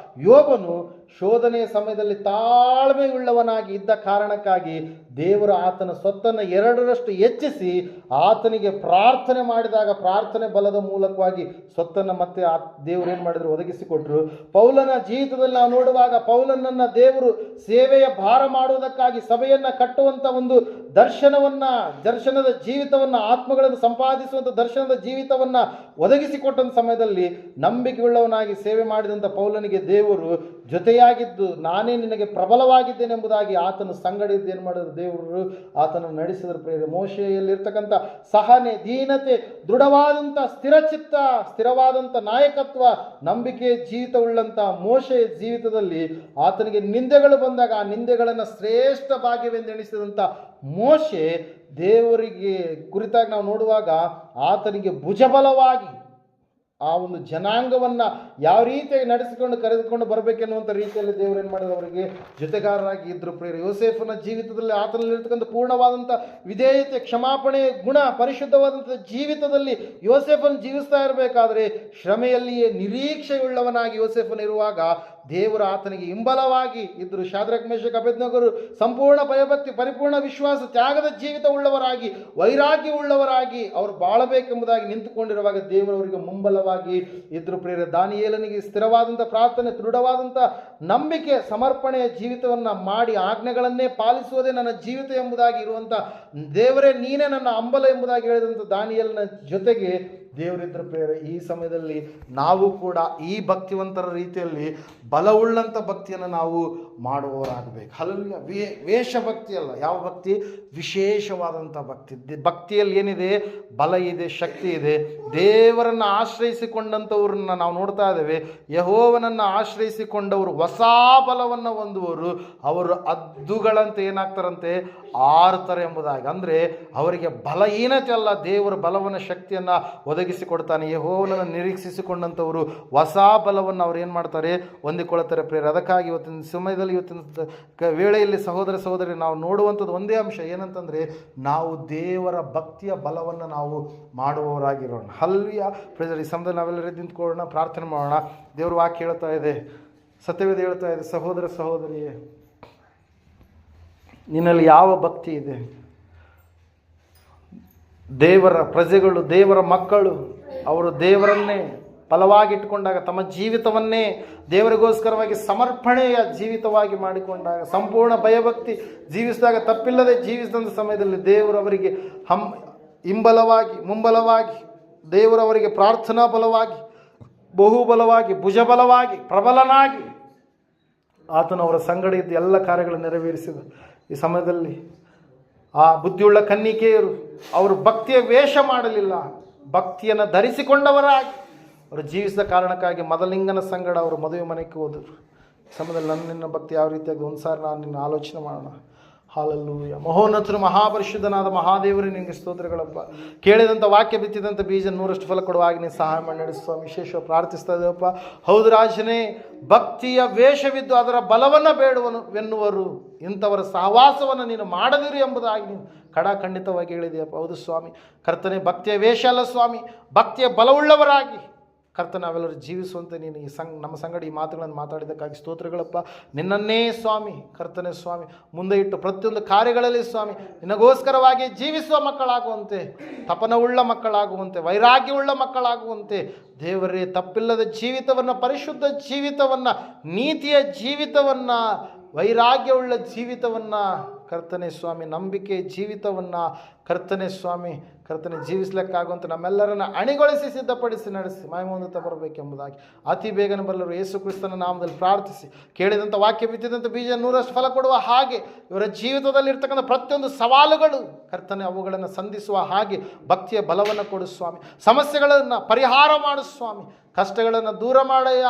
ಯೋಬನು ಶೋಧನೆಯ ಸಮಯದಲ್ಲಿ ತಾಳ್ಮೆಯುಳ್ಳವನಾಗಿ ಇದ್ದ ಕಾರಣಕ್ಕಾಗಿ ದೇವರು ಆತನ ಸ್ವತ್ತನ್ನು 2ರಷ್ಟು ಹೆಚ್ಚಿಸಿ ಆತನಿಗೆ ಪ್ರಾರ್ಥನೆ ಮಾಡಿದಾಗ ಪ್ರಾರ್ಥನೆ ಬಲದ ಮೂಲಕವಾಗಿ ಸ್ವತ್ತನ್ನು ಮತ್ತೆ ದೇವರು ಏನು ಮಾಡಿದ್ರು, ಒದಗಿಸಿಕೊಟ್ರು. ಪೌಲನ ಜೀವಿತದಲ್ಲಿ ನಾವು ನೋಡುವಾಗ ಪೌಲನನ್ನು ದೇವರು ಸೇವೆಯ ಭಾರ ಮಾಡುವುದಕ್ಕಾಗಿ ಸಭೆಯನ್ನು ಕಟ್ಟುವಂಥ ಒಂದು ದರ್ಶನದ ಜೀವಿತವನ್ನು, ಆತ್ಮಗಳನ್ನು ಸಂಪಾದಿಸುವಂಥ ದರ್ಶನದ ಜೀವಿತವನ್ನು ಒದಗಿಸಿಕೊಟ್ಟಂಥ ಸಮಯದಲ್ಲಿ ನಂಬಿಕೆಯುಳ್ಳವನಾಗಿ ಸೇವೆ ಮಾಡಿದಂಥ ಪೌಲನಿಗೆ ದೇವರು ಜೊತೆಯಾಗಿದ್ದು, ನಾನೇ ನಿನಗೆ ಪ್ರಬಲವಾಗಿದ್ದೇನೆ ಎಂಬುದಾಗಿ ಆತನು ಸಂಗಡ ಇದ್ದು ಏನು ಮಾಡಿದ್ರು, ದೇವರು ಆತನನ್ನು ನಡೆಸಿದ್ರು ಪ್ರಿಯರೇ. ಮೋಶೆಯಲ್ಲಿರ್ತಕ್ಕಂಥ ಸಹನೆ, ದೀನತೆ, ದೃಢವಾದಂಥ ಸ್ಥಿರಚಿತ್ತ, ಸ್ಥಿರವಾದಂಥ ನಾಯಕತ್ವ, ನಂಬಿಕೆ ಜೀವಿತವುಳ್ಳಂಥ ಮೋಶೆಯ ಜೀವಿತದಲ್ಲಿ ಆತನಿಗೆ ನಿಂದೆಗಳು ಬಂದಾಗ ಆ ನಿಂದೆಗಳನ್ನು ಶ್ರೇಷ್ಠ ಭಾಗ್ಯವೆಂದೆಣಿಸಿದಂಥ ಮೋಶೆ ದೇವರಿಗೆ ಕುರಿತಾಗಿ ನಾವು ನೋಡುವಾಗ ಆತನಿಗೆ ಭುಜಬಲವಾಗಿ ಆ ಒಂದು ಜನಾಂಗವನ್ನು ಯಾವ ರೀತಿಯಾಗಿ ನಡೆಸಿಕೊಂಡು ಕರೆದುಕೊಂಡು ಬರಬೇಕೆನ್ನುವಂಥ ರೀತಿಯಲ್ಲಿ ದೇವರು ಏನು ಮಾಡಿದ್ರು, ಅವರಿಗೆ ಜೊತೆಗಾರರಾಗಿ ಇದ್ದರು ಪ್ರಿಯರೇ. ಯೋಸೇಫನ ಜೀವಿತದಲ್ಲಿ ಆತನಲ್ಲಿರ್ತಕ್ಕಂಥ ಪೂರ್ಣವಾದಂಥ ವಿಧೇಯತೆ, ಕ್ಷಮಾಪಣೆ ಗುಣ, ಪರಿಶುದ್ಧವಾದಂಥ ಜೀವಿತದಲ್ಲಿ ಯೋಸೇಫನ ಜೀವಿಸ್ತಾ ಇರಬೇಕಾದ್ರೆ ಶ್ರಮೆಯಲ್ಲಿಯೇ ನಿರೀಕ್ಷೆಯುಳ್ಳವನಾಗಿ ಯೋಸೇಫನ ಇರುವಾಗ ದೇವರು ಆತನಿಗೆ ಹಿಂಬಲವಾಗಿ ಇದ್ದರು. ಶಾದ್ರಕ್, ಮೇಷಕ್, ಅಬೇದ್ನೆಗೋರು ಸಂಪೂರ್ಣ ಭಯಭಕ್ತಿ, ಪರಿಪೂರ್ಣ ವಿಶ್ವಾಸ, ತ್ಯಾಗದ ಜೀವಿತ ಉಳ್ಳವರಾಗಿ, ವೈರಾಗ್ಯ ಉಳ್ಳವರಾಗಿ ಅವರು ಬಾಳಬೇಕೆಂಬುದಾಗಿ ನಿಂತುಕೊಂಡಿರುವಾಗ ದೇವರವರಿಗೆ ಮುಂಬಲವಾಗಿ ಇದ್ರು ಪ್ರಿಯರೇ. ದಾನಿಯೇಲನಿಗೆ ಸ್ಥಿರವಾದಂಥ ಪ್ರಾರ್ಥನೆ, ದೃಢವಾದಂಥ ನಂಬಿಕೆ, ಸಮರ್ಪಣೆಯ ಜೀವಿತವನ್ನು ಮಾಡಿ ಆಜ್ಞೆಗಳನ್ನೇ ಪಾಲಿಸುವುದೇ ನನ್ನ ಜೀವಿತ ಎಂಬುದಾಗಿ ಇರುವಂಥ ದೇವರೇ ನೀನೇ ನನ್ನ ಹಂಬಲ ಎಂಬುದಾಗಿ ಹೇಳಿದಂಥ ದಾನಿಯೇಲನ ಜೊತೆಗೆ ದೇವರಿದ್ದರು ಪ್ರಿಯರೇ. ಈ ಸಮಯದಲ್ಲಿ ನಾವು ಕೂಡ ಈ ಭಕ್ತಿವಂತರ ರೀತಿಯಲ್ಲಿ ಬಲವುಳ್ಳಂಥ ಭಕ್ತಿಯನ್ನು ನಾವು ಮಾಡುವವರಾಗಬೇಕು. ಹಲ್ಲೆಲೂಯಾ. ವೇಷಭಕ್ತಿ ಅಲ್ಲ, ಯಾವ ಭಕ್ತಿ? ವಿಶೇಷವಾದಂಥ ಭಕ್ತಿ. ಭಕ್ತಿಯಲ್ಲಿ ಏನಿದೆ? ಬಲ ಇದೆ, ಶಕ್ತಿ ಇದೆ. ದೇವರನ್ನು ಆಶ್ರಯಿಸಿಕೊಂಡಂಥವ್ರನ್ನ ನಾವು ನೋಡ್ತಾ ಇದ್ದೇವೆ. ಯೆಹೋವನನ್ನು ಆಶ್ರಯಿಸಿಕೊಂಡವರು ಹೊಸ ಬಲವನ್ನು ಹೊಂದುವರು, ಅವರು ಹದ್ದುಗಳಂತೆ ಏನಾಗ್ತಾರಂತೆ, ಆರ್ತಾರೆ ಎಂಬುದಾಗಿ. ಅಂದರೆ ಅವರಿಗೆ ಬಲಹೀನತೆ ಅಲ್ಲ, ದೇವರ ಬಲವನ್ನು, ಶಕ್ತಿಯನ್ನು ಒದಗಿಸಿಕೊಡ್ತಾನೆ. ಯೆಹೋವನನ್ನು ನಿರೀಕ್ಷಿಸಿಕೊಂಡಂಥವರು ಹೊಸ ಬಲವನ್ನು ಅವ್ರು ಏನು ಮಾಡ್ತಾರೆ, ಹೊಂದಿಕೊಳ್ಳುತ್ತಾರೆ ಪ್ರಿಯರೇ. ಅದಕ್ಕಾಗಿ ಇವತ್ತಿನ ಸಮಯದಲ್ಲಿ, ಇವತ್ತಿನ ವೇಳೆಯಲ್ಲಿ ಸಹೋದರ ಸಹೋದರಿ ನಾವು ನೋಡುವಂಥದ್ದು ಒಂದೇ ಅಂಶ ಏನಂತಂದರೆ, ನಾವು ದೇವರ ಭಕ್ತಿಯ ಬಲವನ್ನು ನಾವು ಮಾಡುವವರಾಗಿರೋಣ. ಹಲ್ಲೆಲೂಯಾ. ಪ್ರಿಯರೇ, ಈ ಸಮಯದಲ್ಲಿ ನಾವೆಲ್ಲರೂ ನಿಂತ್ಕೊಳ್ಳೋಣ, ಪ್ರಾರ್ಥನೆ ಮಾಡೋಣ. ದೇವರ ವಾಕ್ಯ ಹೇಳ್ತಾ ಇದೆ, ಸತ್ಯವೇದ ಹೇಳ್ತಾ ಇದೆ, ಸಹೋದರ ಸಹೋದರಿಯೇ, ನಿನ್ನಲ್ಲಿ ಯಾವ ಭಕ್ತಿ ಇದೆ? ದೇವರ ಪ್ರಜೆಗಳು, ದೇವರ ಮಕ್ಕಳು, ಅವರು ದೇವರನ್ನೇ ಬಲವಾಗಿಟ್ಟುಕೊಂಡಾಗ, ತಮ್ಮ ಜೀವಿತವನ್ನೇ ದೇವರಿಗೋಸ್ಕರವಾಗಿ ಸಮರ್ಪಣೆಯ ಜೀವಿತವಾಗಿ ಮಾಡಿಕೊಂಡಾಗ, ಸಂಪೂರ್ಣ ಭಯಭಕ್ತಿ ಜೀವಿಸಿದಾಗ, ತಪ್ಪಿಲ್ಲದೆ ಜೀವಿಸಿದಂಥ ಸಮಯದಲ್ಲಿ ದೇವರವರಿಗೆ ಹಿಂಬಲವಾಗಿ ಮುಂಬಲವಾಗಿ, ದೇವರವರಿಗೆ ಪ್ರಾರ್ಥನಾ ಬಲವಾಗಿ, ಬಹುಬಲವಾಗಿ, ಭುಜಬಲವಾಗಿ, ಪ್ರಬಲನಾಗಿ ಆತನು ಅವರ ಸಂಗಡ ಇದ್ದು ಎಲ್ಲ ಕಾರ್ಯಗಳನ್ನು ನೆರವೇರಿಸಿದ ಈ ಸಮಯದಲ್ಲಿ ಆ ಬುದ್ಧಿಯುಳ್ಳ ಕನ್ನಿಕೆಯರು ಅವರು ಭಕ್ತಿಯ ವೇಷ ಮಾಡಲಿಲ್ಲ, ಭಕ್ತಿಯನ್ನು ಧರಿಸಿಕೊಂಡವರಾಗಿ ಅವರು ಜೀವಿಸಿದ ಕಾರಣಕ್ಕಾಗಿ ಮೊದಲಿಂಗನ ಸಂಗಡ ಅವರು ಮದುವೆ ಮನೆಗೆ ಹೋದರು. ಈ ಸಮಯದಲ್ಲಿ ನಿನ್ನ ಭಕ್ತಿ ಯಾವ ರೀತಿಯಾಗಿ ಒಂದು ಸಾರಿ ನಾನು ನಿನ್ನ ಆಲೋಚನೆ ಮಾಡೋಣ. ಹಾಲೆಲೂಯ. ಮಹೋನ್ನತರು ಮಹಾಪರಿಶುದ್ಧನಾದ ಮಹಾದೇವರು ನಿನಗೆ ಸ್ತೋತ್ರಗಳಪ್ಪ. ಕೇಳಿದಂಥ ವಾಕ್ಯ ಬಿತ್ತಿದಂಥ ಬೀಜ 100ರಷ್ಟು ಫಲ ಕೊಡುವ ಹಾಗೆ ನೀನು ಸಹಾಯ ಮಾಡಿ ನಡೆಸುವ ವಿಶೇಷವಾಗಿ ಪ್ರಾರ್ಥಿಸ್ತಾ ಇದ್ದೇವಪ್ಪ. ಹೌದು ರಾಜನೇ, ಭಕ್ತಿಯ ವೇಷವಿದ್ದು ಅದರ ಬಲವನ್ನು ಬೇಡುವನೆನ್ನುವರು, ಇಂಥವರ ಸಹವಾಸವನ್ನು ನೀನು ಮಾಡದಿರು ಎಂಬುದಾಗಿ ನೀನು ಖಂಡಿತವಾಗಿ ಹೇಳಿದೆಯಪ್ಪ. ಹೌದು ಸ್ವಾಮಿ, ಕರ್ತನೆ, ಭಕ್ತಿಯ ವೇಷ ಅಲ್ಲ ಸ್ವಾಮಿ, ಭಕ್ತಿಯ ಬಲವುಳ್ಳವರಾಗಿ ಕರ್ತನ ಅವೆಲ್ಲರೂ ಜೀವಿಸುವಂತೆ ನೀನು ಈ ನಮ್ಮ ಸಂಗಡ ಈ ಮಾತುಗಳನ್ನು ಮಾತಾಡಿದ್ದಕ್ಕಾಗಿ ಸ್ತೋತ್ರಗಳಪ್ಪ. ನಿನ್ನನ್ನೇ ಸ್ವಾಮಿ, ಕರ್ತನೆ ಸ್ವಾಮಿ, ಮುಂದೆ ಇಟ್ಟು ಪ್ರತಿಯೊಂದು ಕಾರ್ಯಗಳಲ್ಲಿ ಸ್ವಾಮಿ ನಿನಗೋಸ್ಕರವಾಗಿ ಜೀವಿಸುವ ಮಕ್ಕಳಾಗುವಂತೆ, ತಪನವುಳ್ಳ ಮಕ್ಕಳಾಗುವಂತೆ, ವೈರಾಗ್ಯವುಳ್ಳ ಮಕ್ಕಳಾಗುವಂತೆ ದೇವರೇ, ತಪ್ಪಿಲ್ಲದ ಜೀವಿತವನ್ನು, ಪರಿಶುದ್ಧ ಜೀವಿತವನ್ನು, ನೀತಿಯ ಜೀವಿತವನ್ನು, ವೈರಾಗ್ಯವುಳ್ಳ ಜೀವಿತವನ್ನು ಕರ್ತನೆ ಸ್ವಾಮಿ, ನಂಬಿಕೆ ಜೀವಿತವನ್ನು ಕರ್ತನೆ ಸ್ವಾಮಿ, ಕರ್ತನೆ ಜೀವಿಸಲಿಕ್ಕಾಗುವಂತೆ ನಮ್ಮೆಲ್ಲರನ್ನು ಅಣಿಗೊಳಿಸಿ ಸಿದ್ಧಪಡಿಸಿ ನಡೆಸಿ ಮಹಿಮೋನ್ನತ ಬರಬೇಕೆಂಬುದಾಗಿ ಅತಿ ಬೇಗನೆ ಬರಲು ಯೇಸು ಕ್ರಿಸ್ತನ ನಾಮದಲ್ಲಿ ಪ್ರಾರ್ಥಿಸಿ ಕೇಳಿದಂಥ ವಾಕ್ಯ ಬಿತ್ತಿದಂಥ ಬೀಜ 100ರಷ್ಟು ಫಲ ಕೊಡುವ ಹಾಗೆ ಇವರ ಜೀವಿತದಲ್ಲಿ ಇರ್ತಕ್ಕಂಥ ಪ್ರತಿಯೊಂದು ಸವಾಲುಗಳು ಕರ್ತನೆ ಅವುಗಳನ್ನು ಸಂಧಿಸುವ ಹಾಗೆ ಭಕ್ತಿಯ ಬಲವನ್ನು ಕೊಡು ಸ್ವಾಮಿ, ಸಮಸ್ಯೆಗಳನ್ನು ಪರಿಹಾರ ಮಾಡು ಸ್ವಾಮಿ, ಕಷ್ಟಗಳನ್ನು ದೂರ ಮಾಡಯ್ಯ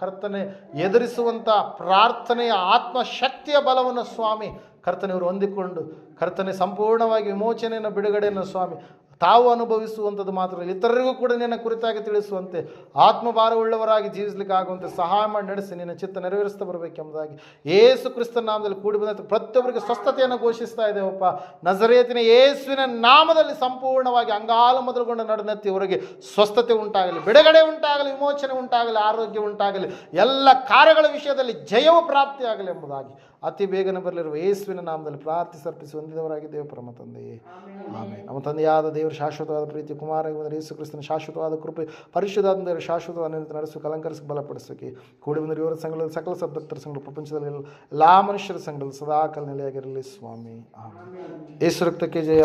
ಕರ್ತನೆ, ಎದುರಿಸುವಂಥ ಪ್ರಾರ್ಥನೆಯ ಆತ್ಮಶಕ್ತಿಯ ಬಲವನ್ನು ಸ್ವಾಮಿ ಕರ್ತನೆ ಇವರು ಹೊಂದಿಕೊಂಡು ಕರ್ತನೆ ಸಂಪೂರ್ಣವಾಗಿ ವಿಮೋಚನೆಯನ್ನು, ಬಿಡುಗಡೆಯನ್ನು ಸ್ವಾಮಿ ತಾವು ಅನುಭವಿಸುವಂಥದ್ದು ಮಾತ್ರ ಇತರರಿಗೂ ಕೂಡ ನಿನ್ನ ಕುರಿತಾಗಿ ತಿಳಿಸುವಂತೆ, ಆತ್ಮಭಾರವುಳ್ಳವರಾಗಿ ಜೀವಿಸಲಿಕ್ಕೆ ಆಗುವಂತೆ ಸಹಾಯ ಮಾಡಿ ನಡೆಸಿ ನಿನ್ನ ಚಿತ್ತ ನೆರವೇರಿಸ್ತಾ ಬರಬೇಕೆಂಬುದಾಗಿ ಯೇಸು ಕ್ರಿಸ್ತನ ನಾಮದಲ್ಲಿ ಕೂಡಿ ಬಂದ ಪ್ರತಿಯೊಬ್ಬರಿಗೆ ಸ್ವಸ್ಥತೆಯನ್ನು ಘೋಷಿಸ್ತಾ ಇದ್ದೇವಪ್ಪ. ನಜರೇತಿನ ಯೇಸುವಿನ ನಾಮದಲ್ಲಿ ಸಂಪೂರ್ಣವಾಗಿ ಅಂಗಾಲು ಮೊದಲುಗೊಂಡು ನಡುನೆತ್ತಿಯವರೆಗೆ ಸ್ವಸ್ಥತೆ ಉಂಟಾಗಲಿ, ಬಿಡುಗಡೆ ಉಂಟಾಗಲಿ, ವಿಮೋಚನೆ ಉಂಟಾಗಲಿ, ಆರೋಗ್ಯ ಉಂಟಾಗಲಿ, ಎಲ್ಲ ಕಾರ್ಯಗಳ ವಿಷಯದಲ್ಲಿ ಜಯವು ಪ್ರಾಪ್ತಿಯಾಗಲಿ ಎಂಬುದಾಗಿ ಅತಿ ಬೇಗನೆ ಬರಲಿರುವ ಯೇಸುವಿನ ನಾಮದಲ್ಲಿ ಪ್ರಾರ್ಥಿಸಿ ಹೊಂದಿದವರಾಗಿದ್ದೇವೆ ಪರಮ ತಂದೆಯೇ, ಆಮೇಲೆ. ನಮ್ಮ ತಂದೆಯಾದ ದೇವರು ಶಾಶ್ವತವಾದ ಪ್ರೀತಿ, ಕುಮಾರ ಯೇಸು ಕ್ರಿಸ್ತನ ಶಾಶ್ವತವಾದ ಕೃಪೆ, ಪರಿಶುದ್ಧಾತ್ಮ ದೇವರು ಶಾಶ್ವತವಾದ ನಡೆಸು, ಅಲಂಕರಿಸಿ, ಬಲಪಡಿಸೋಕೆ ಕೂಡಿ ಬಂದರೆ ಇವರ ಸಂಘದಲ್ಲಿ ಸಕಲ ಸದ್ಭಕ್ತರ ಸಂಘ, ಪ್ರಪಂಚದಲ್ಲಿ ಎಲ್ಲ ಮನುಷ್ಯರ ಸಂಘದಲ್ಲಿ ಸದಾಕಾಲ ನೆಲೆಯಾಗಿರಲಿ ಸ್ವಾಮಿ. ಆಮೇಲೆ. ಯೇಸು ರಕ್ತಕ್ಕೆ ಜಯ.